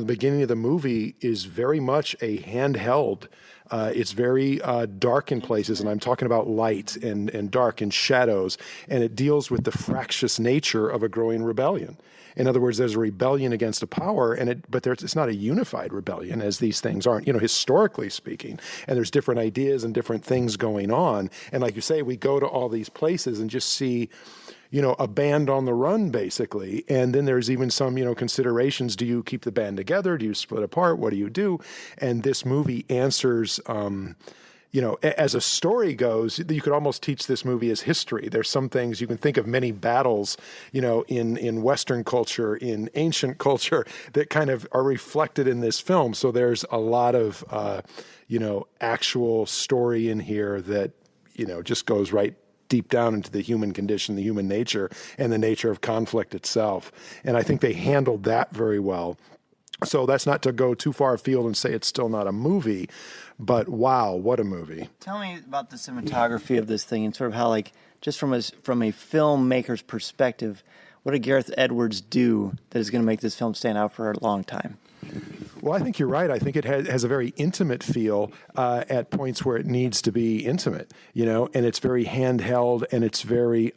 beginning of the movie is very much a handheld. It's very dark in places, and I'm talking about light and dark and shadows, and it deals with the fractious nature of a growing rebellion. In other words, there's a rebellion against a power, but it's not a unified rebellion, as these things aren't, historically speaking. And there's different ideas and different things going on. And like you say, we go to all these places and just see a band on the run, basically. And then there's even some, considerations. Do you keep the band together? Do you split apart? What do you do? And this movie answers, as a story goes, you could almost teach this movie as history. There's some things you can think of, many battles, in Western culture, in ancient culture, that kind of are reflected in this film. So there's a lot of, actual story in here that, just goes right deep down into the human condition, the human nature, and the nature of conflict itself. And I think they handled that very well. So that's not to go too far afield and say it's still not a movie, but wow, what a movie. Tell me about the cinematography of this thing and sort of how, just from a filmmaker's perspective, what did Gareth Edwards do that is going to make this film stand out for a long time? Well, I think you're right. I think it has a very intimate feel at points where it needs to be intimate, and it's very handheld, and it's very,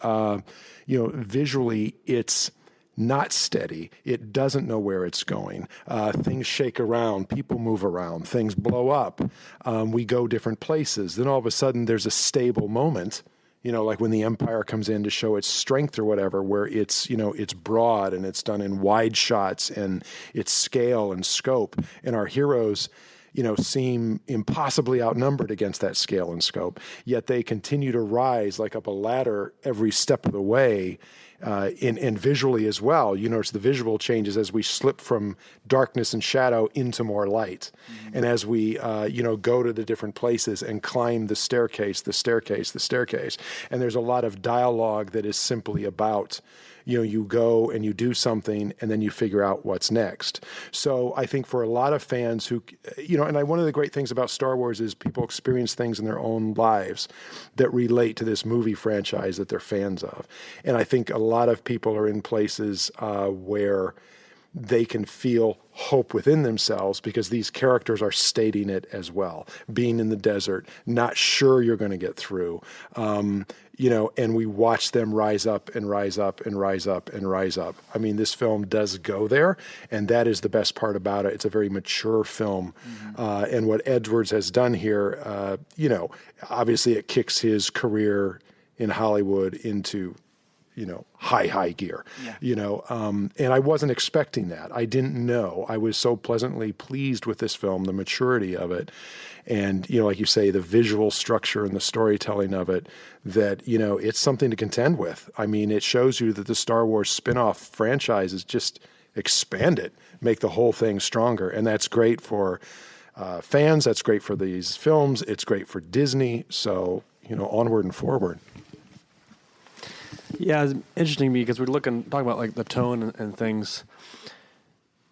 visually, it's not steady. It doesn't know where it's going. Things shake around. People move around. Things blow up. We go different places. Then all of a sudden there's a stable moment, like when the Empire comes in to show its strength or whatever, where it's, it's broad and it's done in wide shots and it's scale and scope. And our heroes, seem impossibly outnumbered against that scale and scope, yet they continue to rise like up a ladder every step of the way, and visually as well. You notice the visual changes as we slip from darkness and shadow into more light. Mm-hmm. And as we, go to the different places and climb the staircase. And there's a lot of dialogue that is simply about, you go and you do something and then you figure out what's next. So I think for a lot of fans who, one of the great things about Star Wars is people experience things in their own lives that relate to this movie franchise that they're fans of. And I think a lot of people are in places where they can feel hope within themselves because these characters are stating it as well. Being in the desert, not sure you're going to get through, and we watch them rise up and rise up and rise up and rise up. I mean, this film does go there, and that is the best part about it. It's a very mature film. Mm-hmm. And what Edwards has done here, obviously it kicks his career in Hollywood into high gear, and I wasn't expecting that. I didn't know. I was so pleasantly pleased with this film, the maturity of it. And, like you say, the visual structure and the storytelling of it, that, it's something to contend with. I mean, it shows you that the Star Wars spin-off franchise is just expand it, make the whole thing stronger. And that's great for fans. That's great for these films. It's great for Disney. So, onward and forward. Yeah, it's interesting because we're talking about like the tone and things.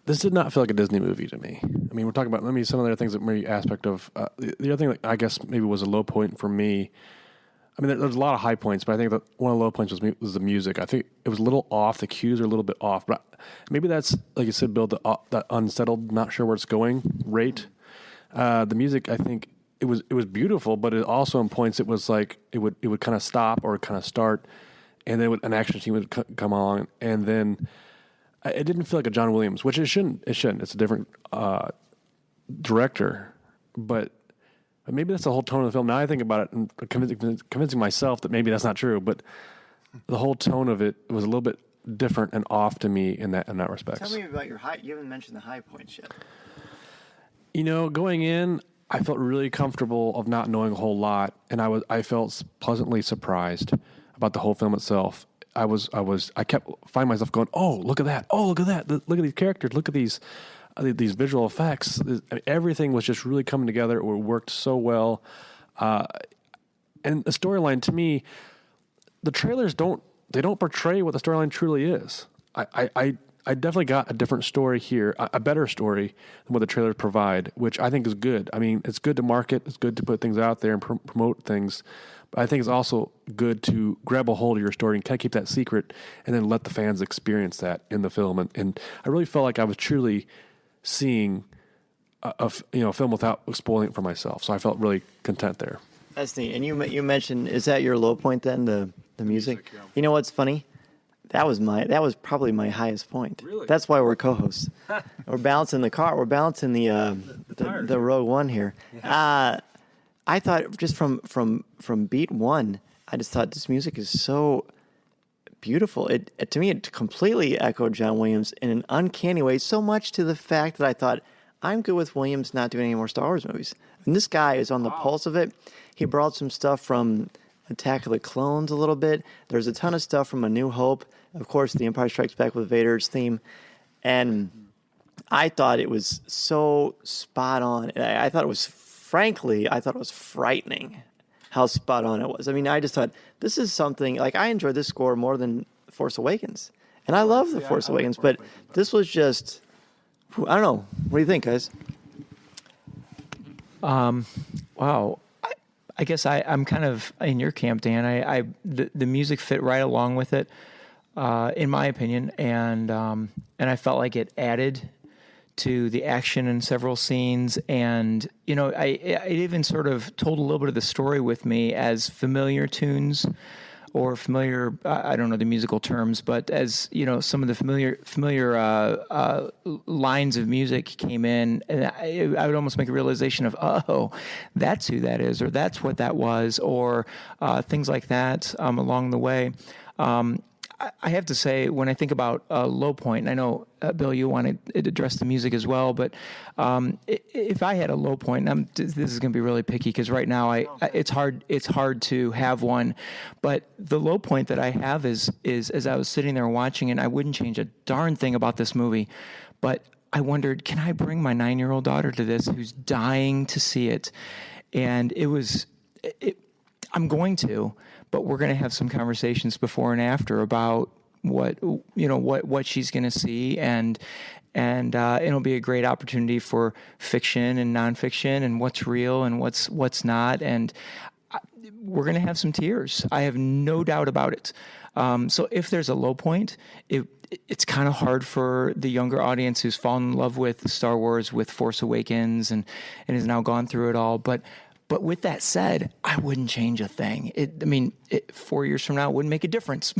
This did not feel like a Disney movie to me. I mean, we're talking about some of the other things that maybe aspect of the other thing that I guess maybe was a low point for me. I mean, there's a lot of high points, but I think that one of the low points was the music. I think it was a little off. The cues are a little bit off, but maybe that's, like you said, Bill, that unsettled, not sure where it's going rate. The music, I think it was beautiful, but it also in points it was like it would kind of stop or kind of start. And then an action scene would come along, and then it didn't feel like a John Williams, which it shouldn't. It's a different director, but maybe that's the whole tone of the film. Now I think about it and convincing myself that maybe that's not true, but the whole tone of it was a little bit different and off to me in that respect. Tell me about your high. You haven't mentioned the high points yet. Going in, I felt really comfortable of not knowing a whole lot, and I felt pleasantly surprised about the whole film itself. I kept finding myself going, oh, look at that. Oh, look at that. Look at these characters. Look at these visual effects. Everything was just really coming together. It worked so well. And the storyline, to me, the trailers don't portray what the storyline truly is. I definitely got a different story here, a better story than what the trailers provide, which I think is good. I mean, it's good to market. It's good to put things out there and promote things. But I think it's also good to grab a hold of your story and kind of keep that secret and then let the fans experience that in the film. And I really felt like I was truly seeing a film without spoiling it for myself. So I felt really content there. That's neat. And you mentioned, is that your low point then, the music? Yeah. You know what's funny? That was probably my highest point. Really? That's why we're co-hosts. We're balancing the car. We're balancing the Rogue One here. Yeah. I thought just from beat one, I just thought this music is so beautiful. To me, it completely echoed John Williams in an uncanny way, so much to the fact that I thought, I'm good with Williams not doing any more Star Wars movies. And this guy is on the pulse of it. He brought some stuff from Attack of the Clones a little bit. There's a ton of stuff from A New Hope. Of course, The Empire Strikes Back with Vader's theme. And I thought it was so spot on. I thought it was frightening how spot on it was. I mean, I just thought, this is something, like, I enjoyed this score more than Force Awakens. And I love The Force Awakens, but this was just, I don't know. What do you think, guys? Wow. I guess I'm kind of in your camp, Dan. The music fit right along with it, in my opinion, and I felt like it added to the action in several scenes, and it even sort of told a little bit of the story with me as familiar tunes or familiar, I don't know the musical terms, but as some of the familiar lines of music came in, and I would almost make a realization of, oh, that's who that is, or that's what that was, or things like that along the way. I have to say, when I think about a low point, and I know, Bill, you wanted to address the music as well, but if I had a low point, and this is going to be really picky because right now it's hard to have one, but the low point that I have is as I was sitting there watching, and I wouldn't change a darn thing about this movie, but I wondered, can I bring my 9-year-old daughter to this who's dying to see it? And I'm going to, but we're going to have some conversations before and after about what she's going to see, and it'll be a great opportunity for fiction and nonfiction and what's real and what's not, and we're going to have some tears. I have no doubt about it. So if there's a low point, it's kind of hard for the younger audience who's fallen in love with Star Wars, with Force Awakens, and has now gone through it all. But with that said, I wouldn't change a thing. 4 years from now, it wouldn't make a difference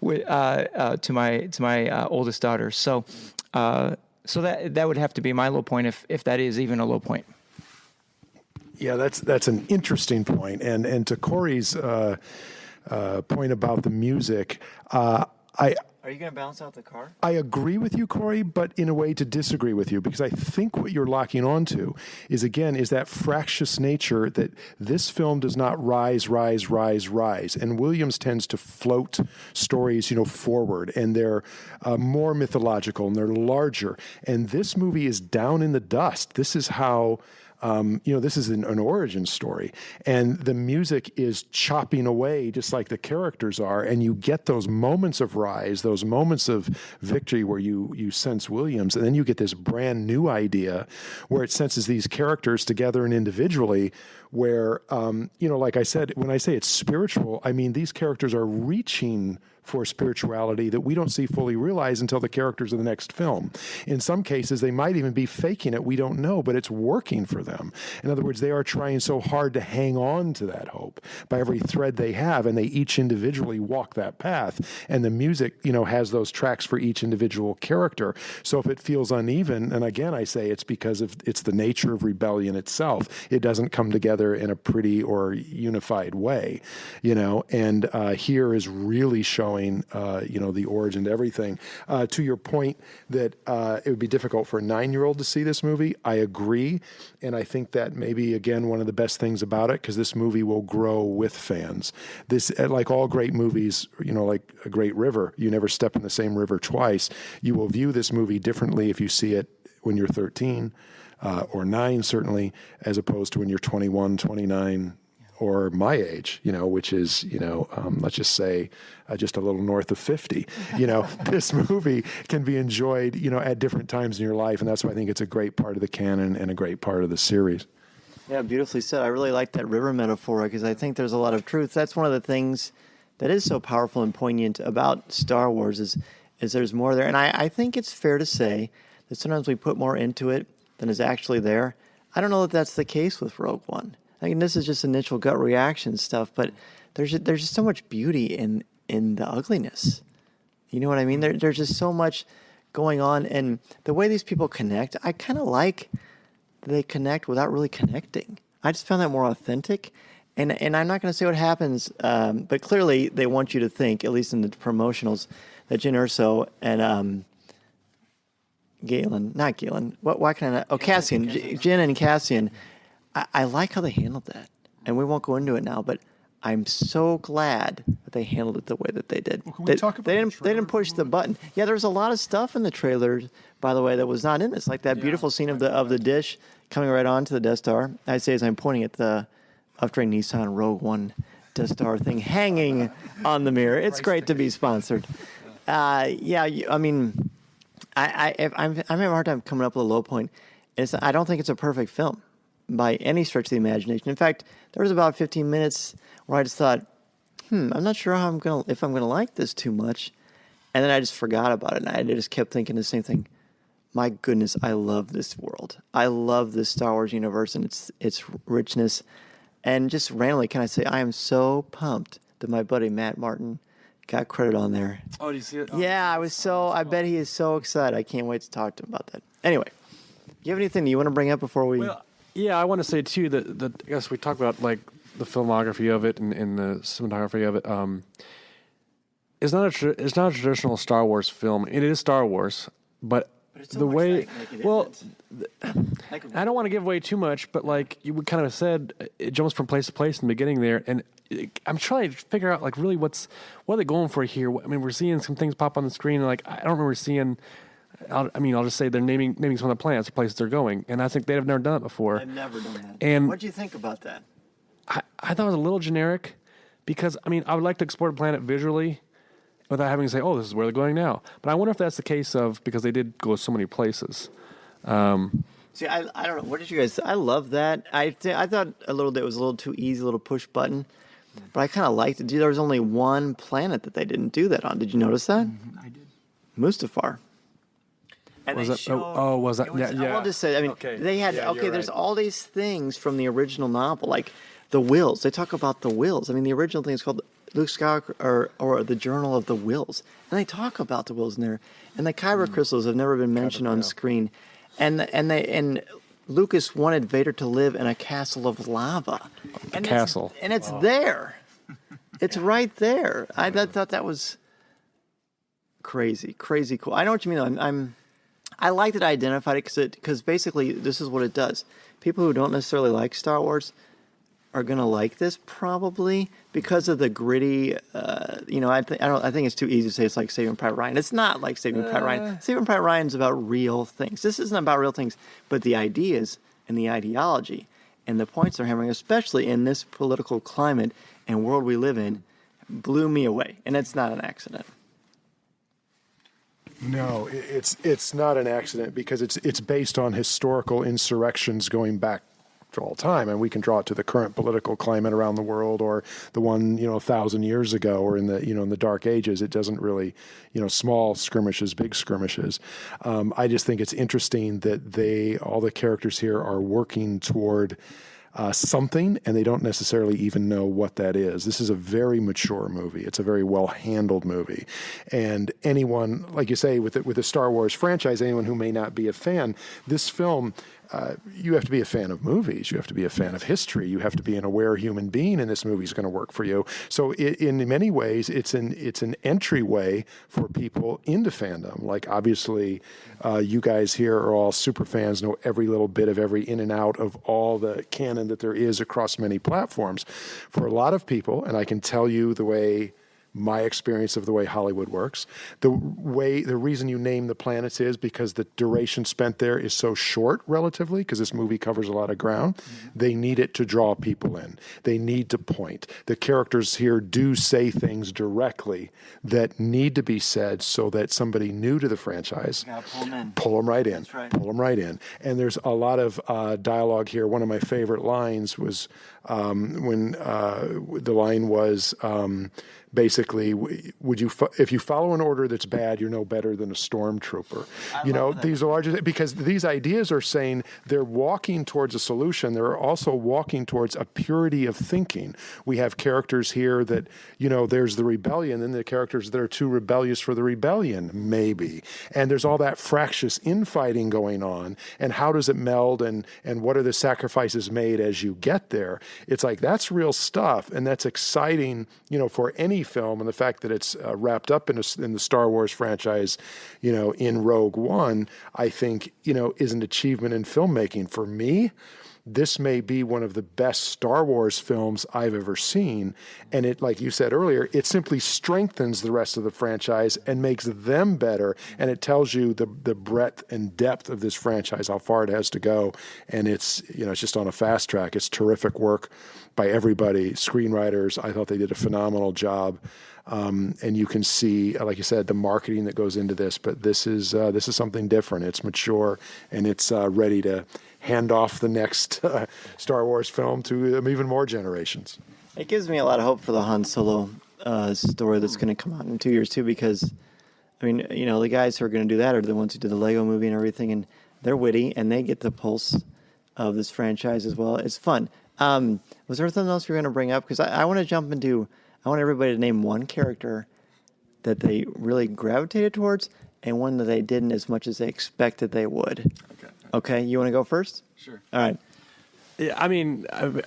to my oldest daughter. So that would have to be my low point, if that is even a low point. Yeah, that's an interesting point. And to Corey's point about the music, Are you going to balance out the car? I agree with you, Corey, but in a way to disagree with you, because I think what you're locking onto is that fractious nature that this film does not rise. And Williams tends to float stories, forward, and they're more mythological and they're larger. And this movie is down in the dust. This is how... this is an origin story, and the music is chopping away just like the characters are, and you get those moments of rise, those moments of victory where you sense Williams, and then you get this brand new idea where it senses these characters together and individually, where, like I said, when I say it's spiritual, I mean these characters are reaching for spirituality that we don't see fully realized until the characters of the next film. In some cases, they might even be faking it. We don't know, but it's working for them. In other words, they are trying so hard to hang on to that hope by every thread they have, and they each individually walk that path. And the music, has those tracks for each individual character. So if it feels uneven, and again, I say it's because it's the nature of rebellion itself. It doesn't come together in a pretty or unified way, and here is really showing the origin to everything. To your point that it would be difficult for a 9-year-old to see this movie, I agree. And I think that maybe, again, one of the best things about it, because this movie will grow with fans. This, like all great movies, like a great river, you never step in the same river twice. You will view this movie differently if you see it when you're 13 or 9, certainly, as opposed to when you're 21, 29, or my age, which is, let's just say just a little north of 50. This movie can be enjoyed, at different times in your life. And that's why I think it's a great part of the canon and a great part of the series. Yeah, beautifully said. I really like that river metaphor because I think there's a lot of truth. That's one of the things that is so powerful and poignant about Star Wars is there's more there. And I think it's fair to say that sometimes we put more into it than is actually there. I don't know that that's the case with Rogue One. I mean, this is just initial gut reaction stuff, but there's just so much beauty in the ugliness. You know what I mean? There's just so much going on, and the way these people connect, I kind of like they connect without really connecting. I just found that more authentic, and I'm not going to say what happens, but clearly they want you to think, at least in the promotionals, that Jyn Erso and Cassian, Jyn and Cassian. I like how they handled that, and we won't go into it now, but I'm so glad that they handled it the way that they did. Well, can we talk about they didn't push the button. Yeah, there's a lot of stuff in the trailer, by the way, that was not in this, like that beautiful scene of the dish coming right onto the Death Star. I say as I'm pointing at the Uptrain Nissan Rogue One Death Star thing hanging on the mirror. It's great to be sponsored. I'm having a hard time coming up with a low point. I don't think it's a perfect film by any stretch of the imagination. In fact, there was about 15 minutes where I just thought, I'm not sure if I'm gonna like this too much, and then I just forgot about it, and I just kept thinking the same thing. My goodness, I love this world. I love this Star Wars universe and its richness. And just randomly, can I say, I am so pumped that my buddy Matt Martin got credit on there. Oh, do you see it? Oh, yeah, I bet he is so excited. I can't wait to talk to him about that. Anyway, do you have anything you want to bring up before we... Well, yeah, I want to say, too, that I guess we talk about, like, the filmography of it and the cinematography of it. it's not a traditional Star Wars film. It is Star Wars, but it's so the much way, like it well, isn't. I don't want to give away too much, but like you kind of said, it jumps from place to place in the beginning there, and I'm trying to figure out like really what are they going for here. I mean, we're seeing some things pop on the screen, and like I don't remember seeing. I'll just say they're naming some of the planets, the places they're going, and I think they've never done it before. I've never done that. And what do you think about that? I thought it was a little generic, because I mean I would like to explore the planet visually, without having to say, oh, this is where they're going now. But I wonder if that's the case of because they did go so many places. See, I don't know. What did you guys? I love that. I thought it was a little too easy, a little push button, but I kind of liked it. There was only one planet that they didn't do that on. Did you notice that? Mm-hmm, I did. Mustafar. And was they that? showed, Was that? Yeah. I will just say. I mean, Okay. they had Yeah, you're there's right. all these things from the original novel, like the wills. They talk about the wills. I mean, the original thing is called Luke Skywalker or the Journal of the Wills, and they talk about the wills in there. And the Kyber crystals have never been mentioned on screen, and Lucas wanted Vader to live in a castle of lava. Castle. It's there. It's right there. I thought that was crazy cool. I know what you mean. I like that I identified it because basically this is what it does. People who don't necessarily like Star Wars are gonna like this probably because of the gritty. I think it's too easy to say it's like Saving Private Ryan. It's not like Saving Private Ryan. Saving Private Ryan is about real things. This isn't about real things, but the ideas and the ideology and the points they're hammering, especially in this political climate and world we live in, blew me away. And it's not an accident. No, it's not an accident because it's based on historical insurrections going back to all time, and we can draw it to the current political climate around the world, or the one 1,000 years ago, or in the Dark Ages. It doesn't really small skirmishes, big skirmishes. I just think it's interesting that all the characters here are working toward something, and they don't necessarily even know what that is. This is a very mature movie. It's a very well-handled movie. And anyone, like you say, with the Star Wars franchise, anyone who may not be a fan, this film, you have to be a fan of movies. You have to be a fan of history. You have to be an aware human being, and this movie is going to work for you. So in many ways, it's an entryway for people into fandom. Like, obviously, you guys here are all super fans, know every little bit of every in and out of all the canon that there is across many platforms. For a lot of people, and I can tell you the way my experience of the way Hollywood works. The reason you name the planets is because the duration spent there is so short relatively, because this movie covers a lot of ground. Mm-hmm. They need it to draw people in. They need to point. The characters here do say things directly that need to be said so that somebody new to the franchise, pull them right in. That's right. Pull them right in. And there's a lot of dialogue here. One of my favorite lines was when the line was, basically, if you follow an order that's bad, you're no better than a stormtrooper. These are larger, because these ideas are saying they're walking towards a solution. They're also walking towards a purity of thinking. We have characters here that, there's the rebellion, and the characters that are too rebellious for the rebellion, maybe. And there's all that fractious infighting going on. And how does it meld, and what are the sacrifices made as you get there? It's like, that's real stuff, and that's exciting, for any film, and the fact that it's wrapped up in the Star Wars franchise, in Rogue One, I think, is an achievement in filmmaking. For me, this may be one of the best Star Wars films I've ever seen. And it, like you said earlier, it simply strengthens the rest of the franchise and makes them better. And it tells you the breadth and depth of this franchise, how far it has to go. And it's just on a fast track. It's terrific work by everybody. Screenwriters, I thought they did a phenomenal job. And you can see, like you said, the marketing that goes into this. But this is something different. It's mature, and it's ready to hand off the next Star Wars film to even more generations. It gives me a lot of hope for the Han Solo story that's going to come out in 2 years too, because the guys who are going to do that are the ones who did the Lego movie and everything, and they're witty and they get the pulse of this franchise as well. It's fun. Was there something else you were going to bring up? Because I want to jump into, I want everybody to name one character that they really gravitated towards and one that they didn't as much as they expected they would. Okay, you want to go first? Sure. All right. Yeah, I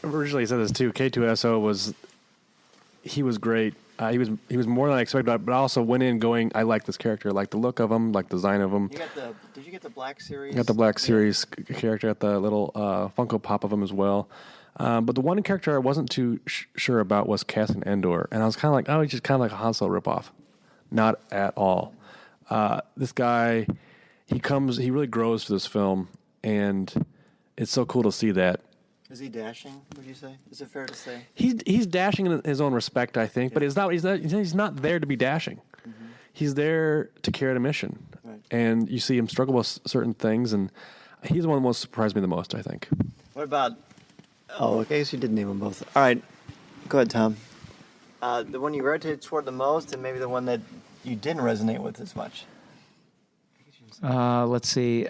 originally said this too. K2SO he was great. He was more than I expected, but I also went in going, I like this character, I like the look of him, like the design of him. Did you get the Black Series? I got the Black Series character, got the little Funko Pop of him as well. But the one character I wasn't too sure about was Cassian Andor, and I was kind of like, oh, he's just kind of like a Han Solo ripoff. Not at all. This guy, he really grows for this film, and it's so cool to see that. Is he dashing? Would you say? Is it fair to say? He's dashing in his own respect, I think, but he's not there to be dashing. Mm-hmm. He's there to carry out a mission, right. And you see him struggle with certain things, and he's the one that most surprised me the most, I think. What about? Oh, I guess you did name them both. All right, go ahead, Tom. The one you gravitated toward the most, and maybe the one that you didn't resonate with as much. Let's see.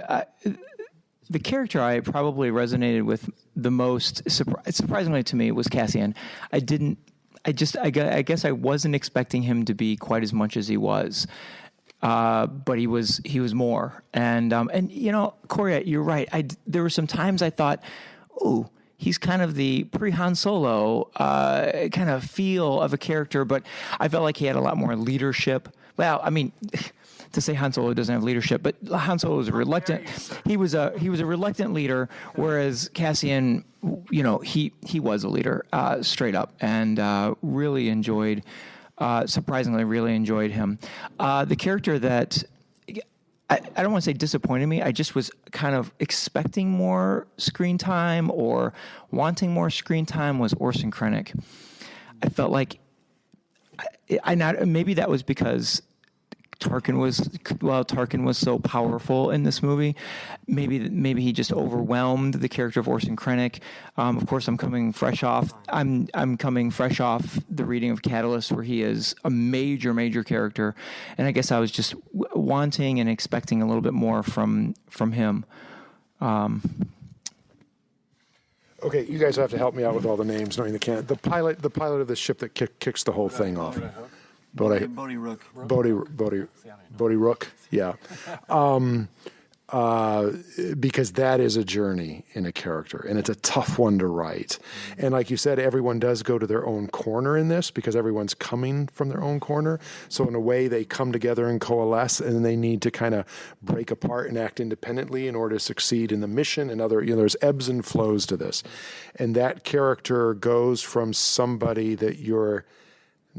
The character I probably resonated with the most, surprisingly to me, was Cassian. I guess I wasn't expecting him to be quite as much as he was, but he was more. And Corey, you're right. There were some times I thought, ooh, he's kind of the pre-Han Solo kind of feel of a character, but I felt like he had a lot more leadership. Well, I mean, to say Han Solo doesn't have leadership, but Han Solo was a reluctant. He was a reluctant leader, whereas Cassian, he was a leader straight up, and surprisingly really enjoyed him. The character that I don't want to say disappointed me. I just was kind of expecting more screen time or wanting more screen time was Orson Krennic. I felt like maybe that was because Tarkin was so powerful in this movie. Maybe he just overwhelmed the character of Orson Krennic. Of course, I'm coming fresh off the reading of Catalyst, where he is a major character, and I guess I was just wanting and expecting a little bit more from him. Okay, you guys have to help me out with all the names, knowing the pilot of the ship that kicks the whole thing off. Bodhi Rook, yeah. Because that is a journey in a character, and it's a tough one to write. And like you said, everyone does go to their own corner in this because everyone's coming from their own corner. So in a way, they come together and coalesce, and then they need to kind of break apart and act independently in order to succeed in the mission. And there's ebbs and flows to this. And that character goes from somebody that you're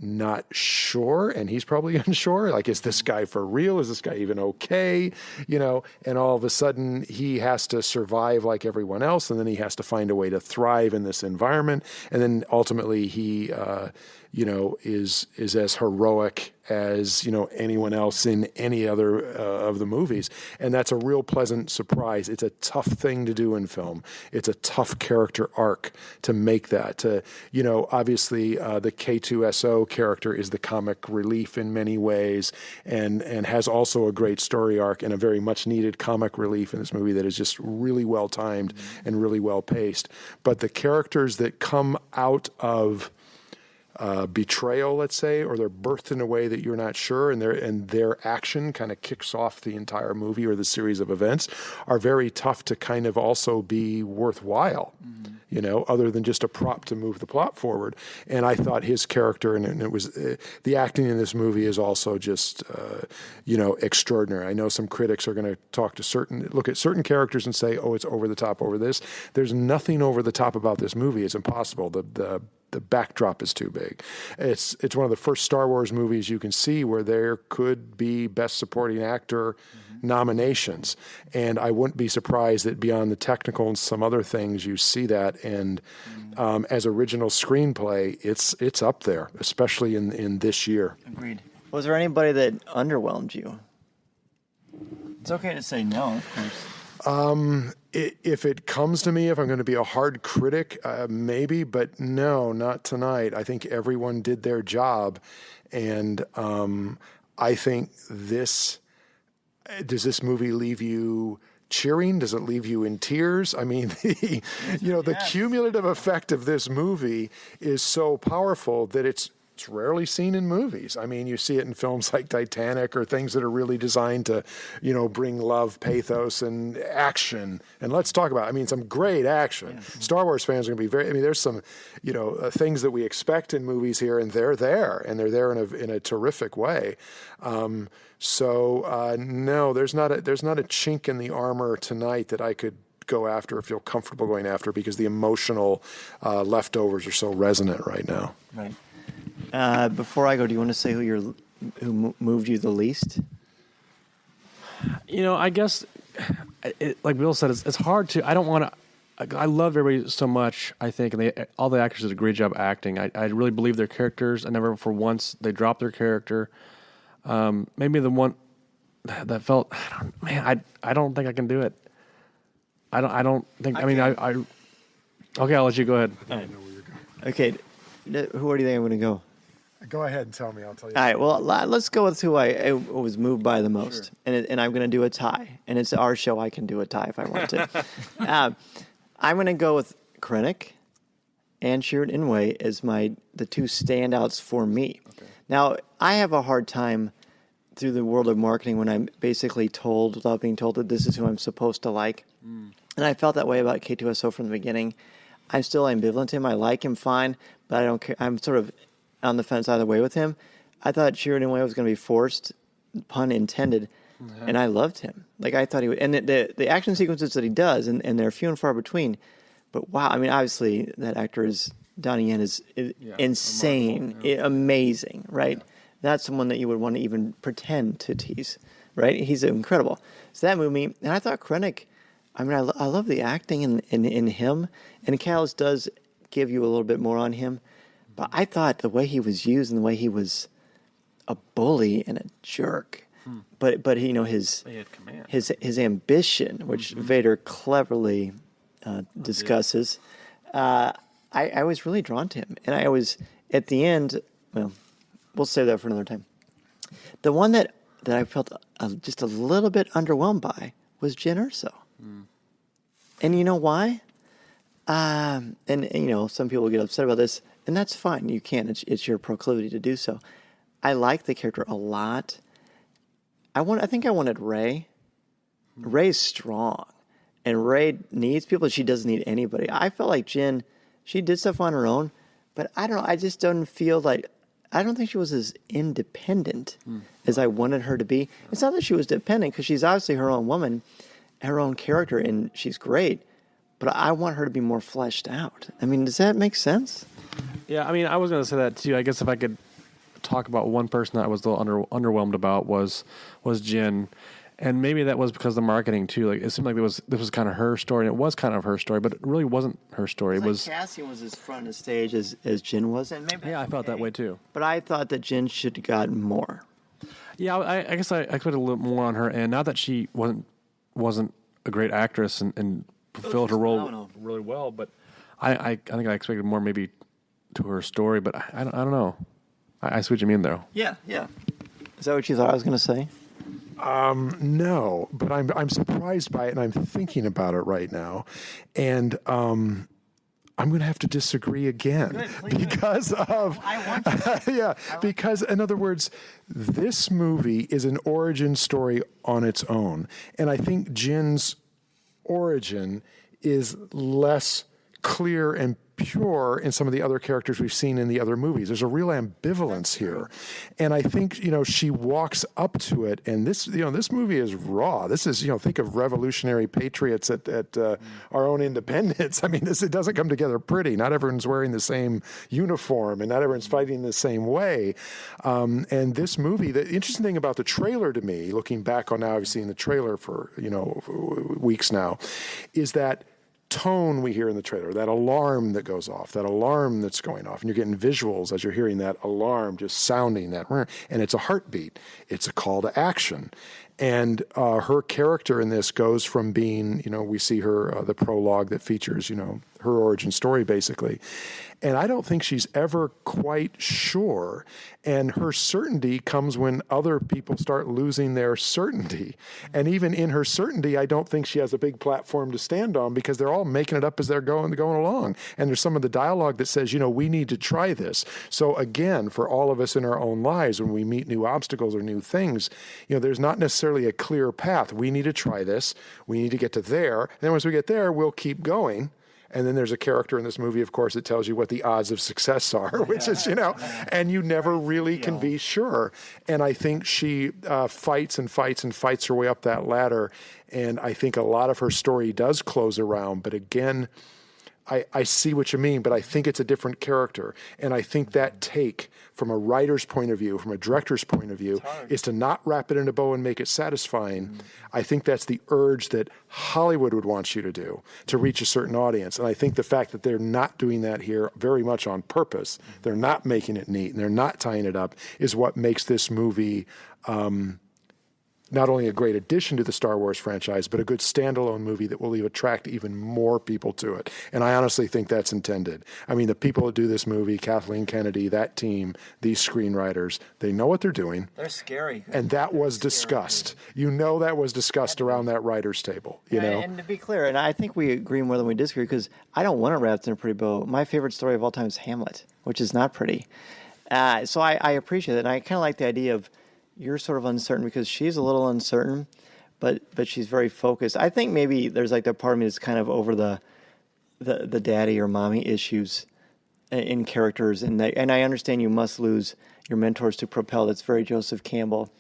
not sure, and he's probably unsure, like, is this guy for real? Is this guy even okay? And all of a sudden he has to survive like everyone else, and then he has to find a way to thrive in this environment. And then ultimately he, is as heroic as, anyone else in any other of the movies. And that's a real pleasant surprise. It's a tough thing to do in film. It's a tough character arc to make that. Obviously the K2SO character is the comic relief in many ways, and has also a great story arc and a very much needed comic relief in this movie that is just really well timed and really well paced. But the characters that come out of betrayal, let's say, or they're birthed in a way that you're not sure, and their action kind of kicks off the entire movie or the series of events, are very tough to kind of also be worthwhile, other than just a prop to move the plot forward. And I thought his character, and it was the acting in this movie is also just extraordinary. I know some critics are going to look at certain characters and say, oh, it's over the top over this. There's nothing over the top about this movie. It's impossible. The backdrop is too big. It's one of the first Star Wars movies you can see where there could be Best Supporting Actor nominations. And I wouldn't be surprised that beyond the technical and some other things, you see that. And as original screenplay, it's up there, especially in this year. Agreed. Was there anybody that underwhelmed you? It's okay to say no, of course. If it comes to me, if I'm going to be a hard critic, maybe, but no, not tonight. I think everyone did their job, and I think does this movie leave you cheering? Does it leave you in tears? I mean, the cumulative effect of this movie is so powerful that it's it's rarely seen in movies. I mean, you see it in films like Titanic or things that are really designed to, bring love, pathos, and action. And let's talk about, some great action. Yes. Star Wars fans are going to be there's some, things that we expect in movies here, and they're there in a terrific way. No, there's not a chink in the armor tonight that I could go after or feel comfortable going after, because the emotional leftovers are so resonant right now. Right. Before I go, do you want to say who moved you the least? I guess, like Bill said, it's hard to. I don't want to. I love everybody so much. I think, and all the actors did a great job acting. I really believe their characters. I never, for once, they dropped their character. Maybe the one that felt, I don't think I can do it. I don't think. Okay, I'll let you go ahead. Right. Okay, who do you think I'm going to go? Go ahead and tell me. I'll tell you. All right. Well, let's go with who I was moved by the most, sure. and I'm going to do a tie. And it's our show. I can do a tie if I want to. I'm going to go with Krennic and Chirrut Inway as the two standouts for me. Okay. Now, I have a hard time through the world of marketing when I'm basically told, without being told, that this is who I'm supposed to like. Mm. And I felt that way about K2SO from the beginning. I'm still ambivalent to him. I like him fine, but I don't care. I'm sort of on the fence either way with him. I thought Chirrut Inway was going to be forced, pun intended, and I loved him. Like, I thought he would. And the action sequences that he does, and they're few and far between. But wow, obviously that actor Donnie Yen is insane, amazing, right? Yeah. That's someone that you would want to even pretend to tease, right? He's incredible. So that moved me. And I thought Krennic, I love the acting in him. And Callus does give you a little bit more on him. But I thought the way he was used and the way he was a bully and a jerk, but his ambition, which Vader cleverly discusses, I was really drawn to him, and I was at the end. Well, we'll save that for another time. The one that I felt just a little bit underwhelmed by was Jyn Erso, and you know why? And some people get upset about this. And that's fine. You can. It's your proclivity to do so. I like the character a lot. I think I wanted Rey. Rey's strong. And Rey needs people. She doesn't need anybody. I felt like Jyn, she did stuff on her own. But I don't know. I just don't feel like... I don't think she was as independent as I wanted her to be. It's not that she was dependent, because she's obviously her own woman, her own character, and she's great. But I want her to be more fleshed out. Does that make sense? Yeah, I was going to say that too. I guess if I could talk about one person that I was a little underwhelmed about was Jyn, and maybe that was because of the marketing too. Like, it seemed like this was kind of her story, and it was kind of her story, but it really wasn't her story. It was Cassian was as front of stage as Jyn was, and maybe I felt that way too. But I thought that Jyn should have gotten more. Yeah, I guess I expected a little more on her, and not that she wasn't a great actress and fulfilled her role really well, but I think I expected more maybe to her story, but I don't know. I see what you mean, though. Yeah. Is that what you thought I was going to say? No, but I'm surprised by it, and I'm thinking about it right now, and I'm going to have to disagree again because of because in other words, this movie is an origin story on its own, and I think Jyn's origin is less clear and pure in some of the other characters we've seen in the other movies. There's a real ambivalence here. And I think, she walks up to it, and this movie is raw. This is, think of revolutionary patriots at our own independence. It doesn't come together pretty. Not everyone's wearing the same uniform, and not everyone's fighting the same way. And this movie, the interesting thing about the trailer to me, looking back on now, I've seen the trailer for, weeks now, is that tone we hear in the trailer, that alarm that goes off, that alarm that's going off, and you're getting visuals as you're hearing that alarm just sounding that, and it's a heartbeat. It's a call to action. And her character in this goes from being, we see her, the prologue that features, her origin story, basically. And I don't think she's ever quite sure. And her certainty comes when other people start losing their certainty. And even in her certainty, I don't think she has a big platform to stand on because they're all making it up as they're going along. And there's some of the dialogue that says, we need to try this. So again, for all of us in our own lives, when we meet new obstacles or new things, there's not necessarily a clear path. We need to try this. We need to get to there. And then once we get there, we'll keep going. And then there's a character in this movie, of course, that tells you what the odds of success are, which is, and you never really can be sure. And I think she fights and fights and fights her way up that ladder. And I think a lot of her story does close around. But again, I see what you mean, but I think it's a different character. And I think that take from a writer's point of view, from a director's point of view, is to not wrap it in a bow and make it satisfying. Mm-hmm. I think that's the urge that Hollywood would want you to do to reach a certain audience. And I think the fact that they're not doing that here very much on purpose, they're not making it neat and they're not tying it up, is what makes this movie not only a great addition to the Star Wars franchise, but a good standalone movie that will attract even more people to it. And I honestly think that's intended. I mean, the people that do this movie, Kathleen Kennedy, that team, these screenwriters, they know what they're doing. They're scary. And that was discussed. That was discussed around that writer's table, know? And to be clear, and I think we agree more than we disagree, because I don't want it wrapped in a pretty bow. My favorite story of all time is Hamlet, which is not pretty. So I appreciate it. And I kind of like the idea of, you're sort of uncertain because she's a little uncertain, but she's very focused. I think maybe there's like that part of me that's kind of over the daddy or mommy issues in characters, and I understand you must lose your mentors to propel. That's very Joseph Campbell,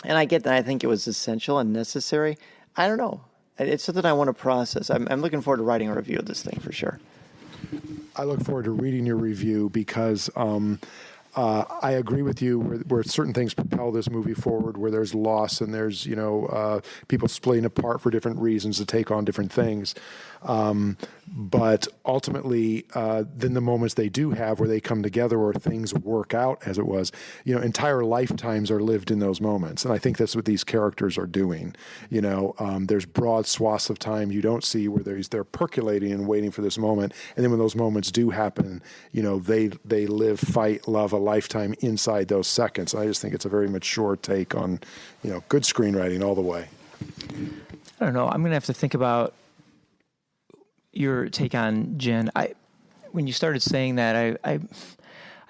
and I get that. I think it was essential and necessary. I don't know. It's something I want to process. I'm looking forward to writing a review of this thing for sure. I look forward to reading your review because I agree with you where certain things propel this movie forward, where there's loss and there's, people splitting apart for different reasons to take on different things. But ultimately, then the moments they do have where they come together or things work out as it was, entire lifetimes are lived in those moments. And I think that's what these characters are doing. There's broad swaths of time you don't see where they're percolating and waiting for this moment. And then when those moments do happen, they live, fight, love a lifetime inside those seconds. I just think it's a very mature take on, good screenwriting all the way. I don't know. I'm going to have to think about your take on Jen. When you started saying that, I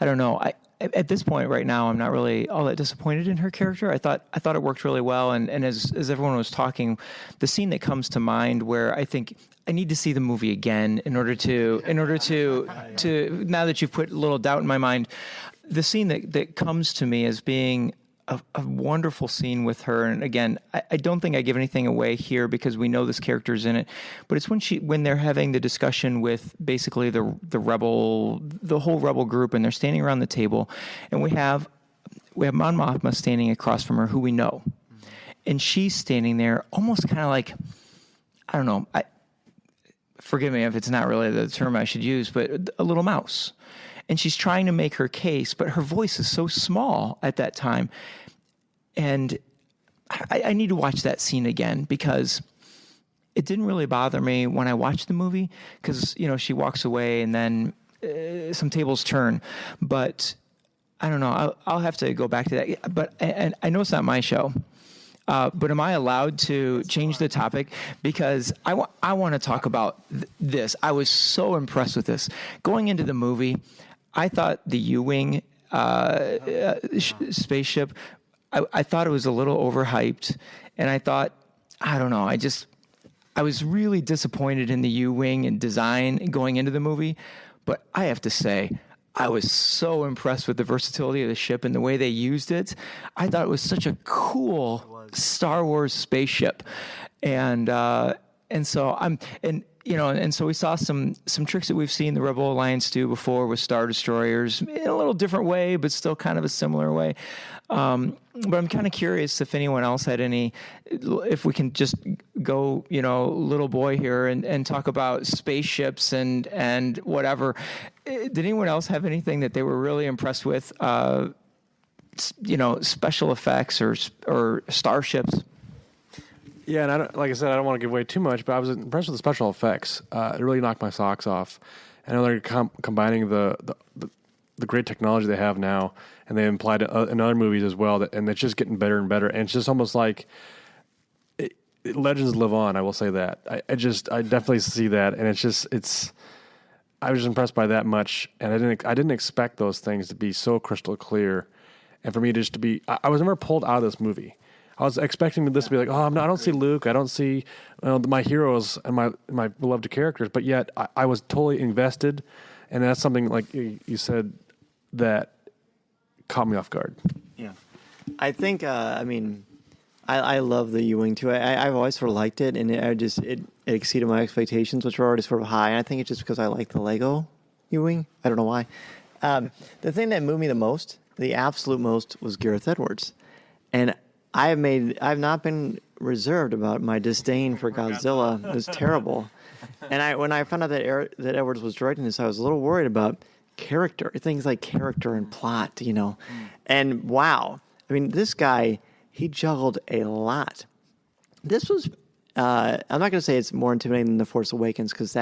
don't know. At this point right now, I'm not really all that disappointed in her character. I thought it worked really well. And as everyone was talking, the scene that comes to mind where I think I need to see the movie again in order to now that you've put a little doubt in my mind, the scene that comes to me as being a wonderful scene with her. And again, I don't think I give anything away here because we know this character's in it, but it's when they're having the discussion with basically the whole rebel group, and they're standing around the table, and we have Mon Mothma standing across from her, who we know. And she's standing there almost kind of like, I don't know, forgive me if it's not really the term I should use, but a little mouse. And she's trying to make her case, but her voice is so small at that time. And I need to watch that scene again because it didn't really bother me when I watched the movie because, she walks away and then some tables turn. But I don't know. I'll have to go back to that. But and I know it's not my show. But am I allowed to change the topic? Because I want to talk about this. I was so impressed with this. Going into the movie, I thought the U-Wing spaceship, I thought it was a little overhyped. And I thought, I don't know, I was really disappointed in the U-Wing and design going into the movie. But I have to say, I was so impressed with the versatility of the ship and the way they used it. I thought it was such a cool Star Wars spaceship. And so so we saw some tricks that we've seen the Rebel Alliance do before with Star Destroyers in a little different way, but still kind of a similar way. But I'm kind of curious if anyone else had if we can just go, little boy here and talk about spaceships and whatever. Did anyone else have anything that they were really impressed with? Special effects or starships? Yeah, and like I said, I don't want to give away too much, but I was impressed with the special effects. It really knocked my socks off. I know they're combining the great technology they have now, and they implied it in other movies as well, and it's just getting better and better. And it's just almost like legends live on. I will say that. I definitely see that, and I was impressed by that much, and I didn't expect those things to be so crystal clear, and for me just to be. I was never pulled out of this movie. I was expecting this to be like, I don't see Luke, I don't see my heroes and my beloved characters, but yet I was totally invested, and that's something like you said that caught me off guard. Yeah, I think I love the U-wing too. I've always sort of liked it, and it exceeded my expectations, which were already sort of high. And I think it's just because I like the Lego U-wing. I don't know why. The thing that moved me the most, the absolute most, was Gareth Edwards, and I've not been reserved about my disdain for Godzilla. It was terrible. And when I found out that Edwards was directing this, I was a little worried about character, things like character and plot, And wow, I mean, this guy, he juggled a lot. This was, I'm not going to say it's more intimidating than The Force Awakens, because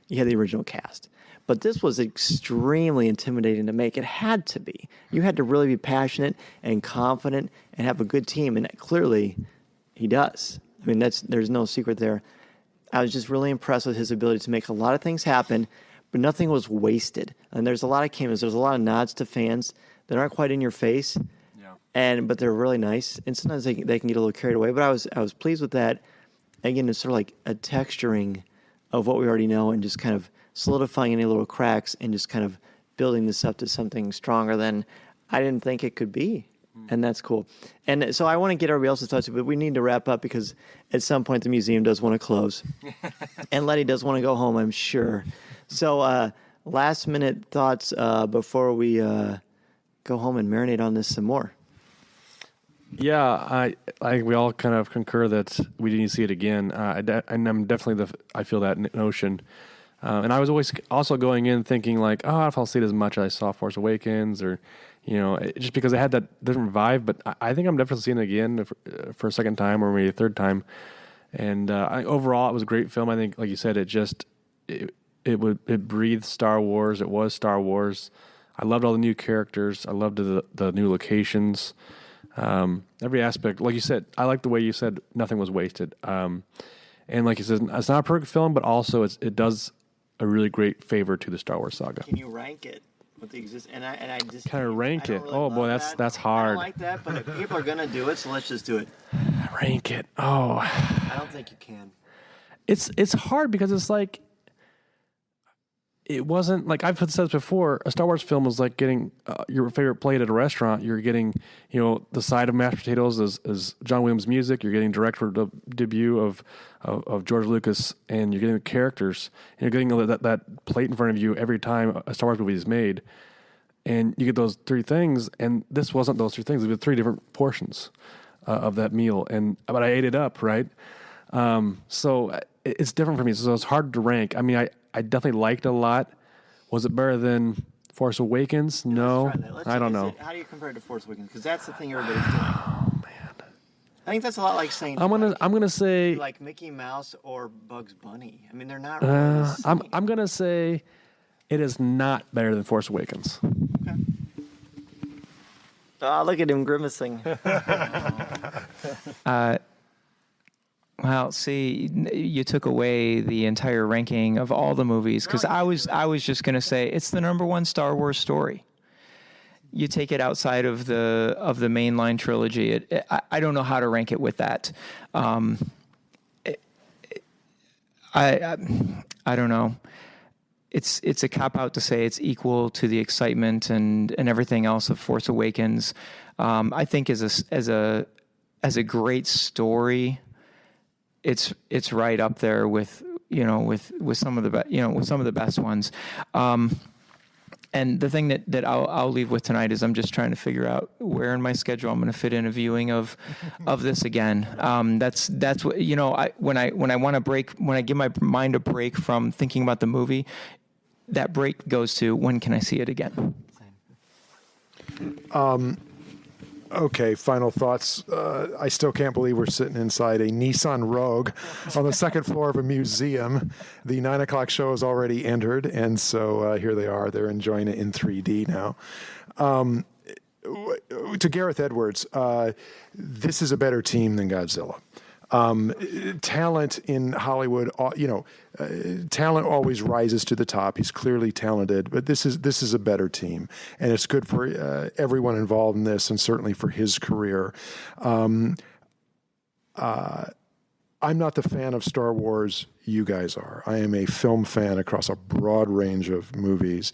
you had the original cast. But this was extremely intimidating to make. It had to be. You had to really be passionate and confident and have a good team, and clearly he does. I mean, there's no secret there. I was just really impressed with his ability to make a lot of things happen, but nothing was wasted. And there's a lot of cameos. There's a lot of nods to fans that aren't quite in your face, but they're really nice. And sometimes they can get a little carried away. But I was pleased with that. Again, it's sort of like a texturing of what we already know and just kind of solidifying any little cracks and just kind of building this up to something stronger than I didn't think it could be. And that's cool. And so I want to get everybody else's thoughts, but we need to wrap up because at some point the museum does want to close. And Letty does want to go home, I'm sure. So last minute thoughts before we go home and marinate on this some more. Yeah, I think we all kind of concur that we need to see it again. And I'm definitely I feel that notion. And I was always also going in thinking like, I don't know if I'll see it as much as I saw Force Awakens or, just because it had that different vibe. But I think I'm definitely seeing it again for a second time or maybe a third time. And overall, it was a great film. I think, like you said, it breathed Star Wars. It was Star Wars. I loved all the new characters. I loved the new locations. Every aspect, like you said, I like the way you said nothing was wasted. And like you said, it's not a perfect film, but also it does a really great favor to the Star Wars saga. Can you rank it with the and I just kind of rank it? Really oh boy, that's hard. I don't like that, but if people are gonna do it, so let's just do it. Rank it. Oh, I don't think you can. It's hard because it's like it wasn't like I've said this before. A Star Wars film was like getting your favorite plate at a restaurant. You're getting, the side of mashed potatoes is John Williams' music. You're getting director debut of George Lucas, and you're getting the characters. And you're getting that plate in front of you every time a Star Wars movie is made. And you get those three things, and this wasn't those three things. It was three different portions of that meal, but I ate it up, right? So it's different for me. So it's hard to rank. I mean, I definitely liked it a lot. Was it better than Force Awakens? No, I don't know. How do you compare it to Force Awakens? Because that's the thing everybody's doing. Oh man, I think that's a lot like saying I'm gonna say like Mickey Mouse or Bugs Bunny. I mean, they're not. Really the same. I'm gonna say it is not better than Force Awakens. Okay. Oh, look at him grimacing. Well, see, you took away the entire ranking of all the movies because I was just going to say it's the number one Star Wars story. You take it outside of the mainline trilogy. I don't know how to rank it with that. I don't know. It's a cop out to say it's equal to the excitement and everything else of Force Awakens. I think as a great story. It's right up there with some of the best ones. And the thing that I'll leave with tonight is I'm just trying to figure out where in my schedule I'm going to fit in a viewing of this again. That's what when I want to break, when I give my mind a break from thinking about the movie, that break goes to when can I see it again. Okay, final thoughts. I still can't believe we're sitting inside a Nissan Rogue on the second floor of a museum. The 9 o'clock show has already entered, and so here they are. They're enjoying it in 3D now. To Gareth Edwards, this is a better team than Godzilla. Talent in Hollywood, talent always rises to the top. He's clearly talented, but this is a better team, and it's good for everyone involved in this, and certainly for his career. I'm not the fan of Star Wars you guys are. I am a film fan across a broad range of movies,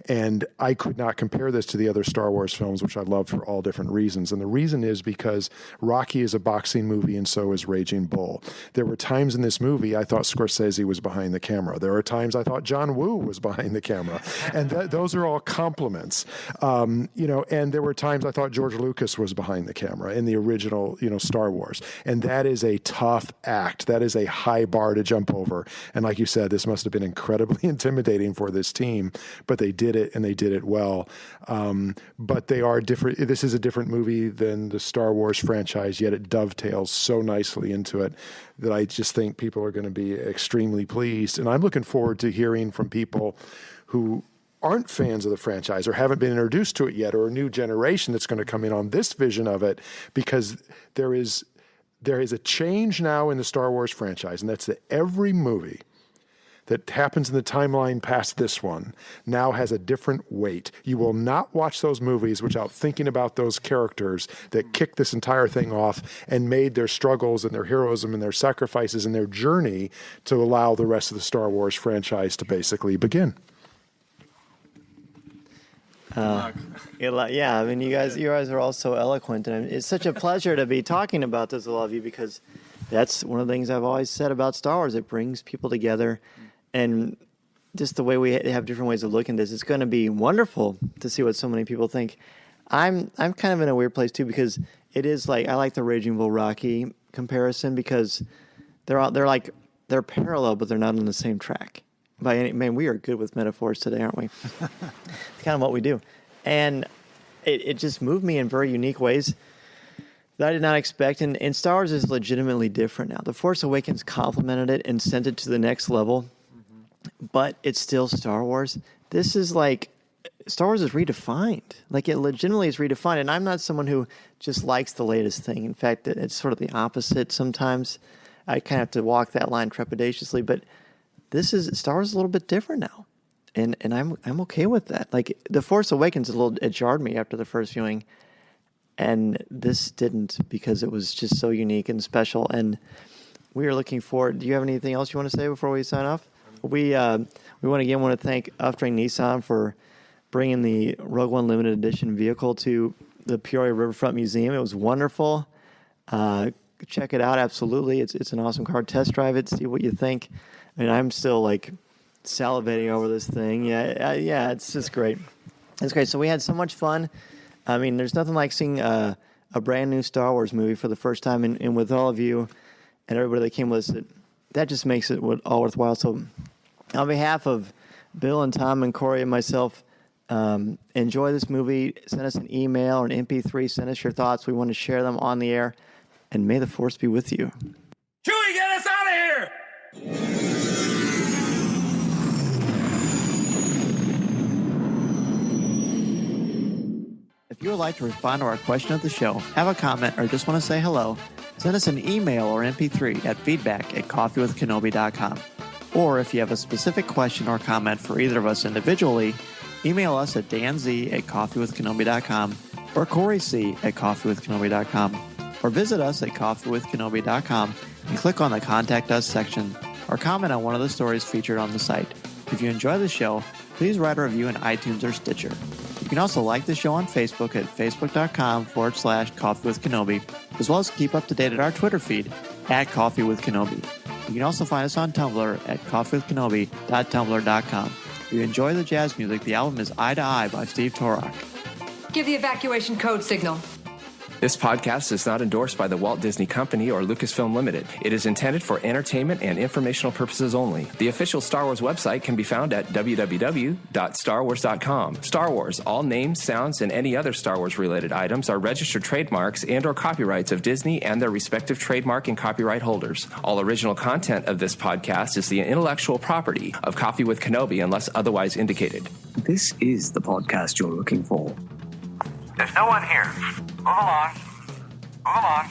and I could not compare this to the other Star Wars films, which I love for all different reasons. And the reason is because Rocky is a boxing movie, and so is Raging Bull. There were times in this movie I thought Scorsese was behind the camera. There are times I thought John Woo was behind the camera, and those are all compliments. And there were times I thought George Lucas was behind the camera in the original, Star Wars. And that is a tough act. That is a high bar to jump over. And like you said, this must have been incredibly intimidating for this team, but they did it, and they did it well. But they are different. This is a different movie than the Star Wars franchise, yet it dovetails so nicely into it that I just think people are going to be extremely pleased. And I'm looking forward to hearing from people who aren't fans of the franchise or haven't been introduced to it yet, or a new generation that's going to come in on this vision of it, because there is a change now in the Star Wars franchise, and that's that every movie that happens in the timeline past this one now has a different weight. You will not watch those movies without thinking about those characters that kicked this entire thing off and made their struggles and their heroism and their sacrifices and their journey to allow the rest of the Star Wars franchise to basically begin. Yeah, I mean, you guys are all so eloquent, and it's such a pleasure to be talking about this with all of you, because that's one of the things I've always said about Star Wars. It brings people together, and just the way we have different ways of looking at this, it's going to be wonderful to see what so many people think. I'm kind of in a weird place too, because it is like, I like the Raging Bull Rocky comparison, because they're parallel, but they're not on the same track. Man, we are good with metaphors today, aren't we? It's kind of what we do. And it just moved me in very unique ways that I did not expect. And Star Wars is legitimately different now. The Force Awakens complemented it and sent it to the next level, but it's still Star Wars. This is like, Star Wars is redefined. Like, it legitimately is redefined. And I'm not someone who just likes the latest thing. In fact, it's sort of the opposite sometimes. I kind of have to walk that line trepidatiously, but Star Wars is a little bit different now, and I'm okay with that. Like, The Force Awakens it jarred me after the first viewing, and this didn't, because it was just so unique and special. And we are looking forward. Do you have anything else you want to say before we sign off? We want to thank Uftring Nissan for bringing the Rogue One limited edition vehicle to the Peoria Riverfront Museum. It was wonderful. Check it out. Absolutely, it's an awesome car. Test drive it. See what you think. I mean, I'm still like salivating over this thing. Yeah, it's just great. It's great. So we had so much fun. I mean, there's nothing like seeing a brand new Star Wars movie for the first time, and with all of you and everybody that came with us, that just makes it all worthwhile. So on behalf of Bill and Tom and Corey and myself, enjoy this movie. Send us an email or an MP3. Send us your thoughts. We want to share them on the air. And may the Force be with you. Chewie, get us out of here! If you would like to respond to our question of the show, have a comment, or just want to say hello, send us an email or MP3 at feedback@coffeewithkenobi.com. Or if you have a specific question or comment for either of us individually, email us at danz@coffeewithkenobi.com or coryc@coffeewithkenobi.com. Or visit us at coffeewithkenobi.com and click on the Contact Us section, or comment on one of the stories featured on the site. If you enjoy the show, please write a review in iTunes or Stitcher. You can also like the show on Facebook at facebook.com/coffeewithkenobi, as well as keep up to date at our Twitter feed at coffeewithkenobi. You can also find us on Tumblr at coffeewithkenobi.tumblr.com. If you enjoy the jazz music, the album is Eye to Eye by Steve Torok. Give the evacuation code signal. This podcast is not endorsed by the Walt Disney Company or Lucasfilm Limited. It is intended for entertainment and informational purposes only. The official Star Wars website can be found at www.starwars.com. Star Wars, all names, sounds, and any other Star Wars-related items are registered trademarks and or copyrights of Disney and their respective trademark and copyright holders. All original content of this podcast is the intellectual property of Coffee with Kenobi unless otherwise indicated. This is the podcast you're looking for. There's no one here. Move along. Move along.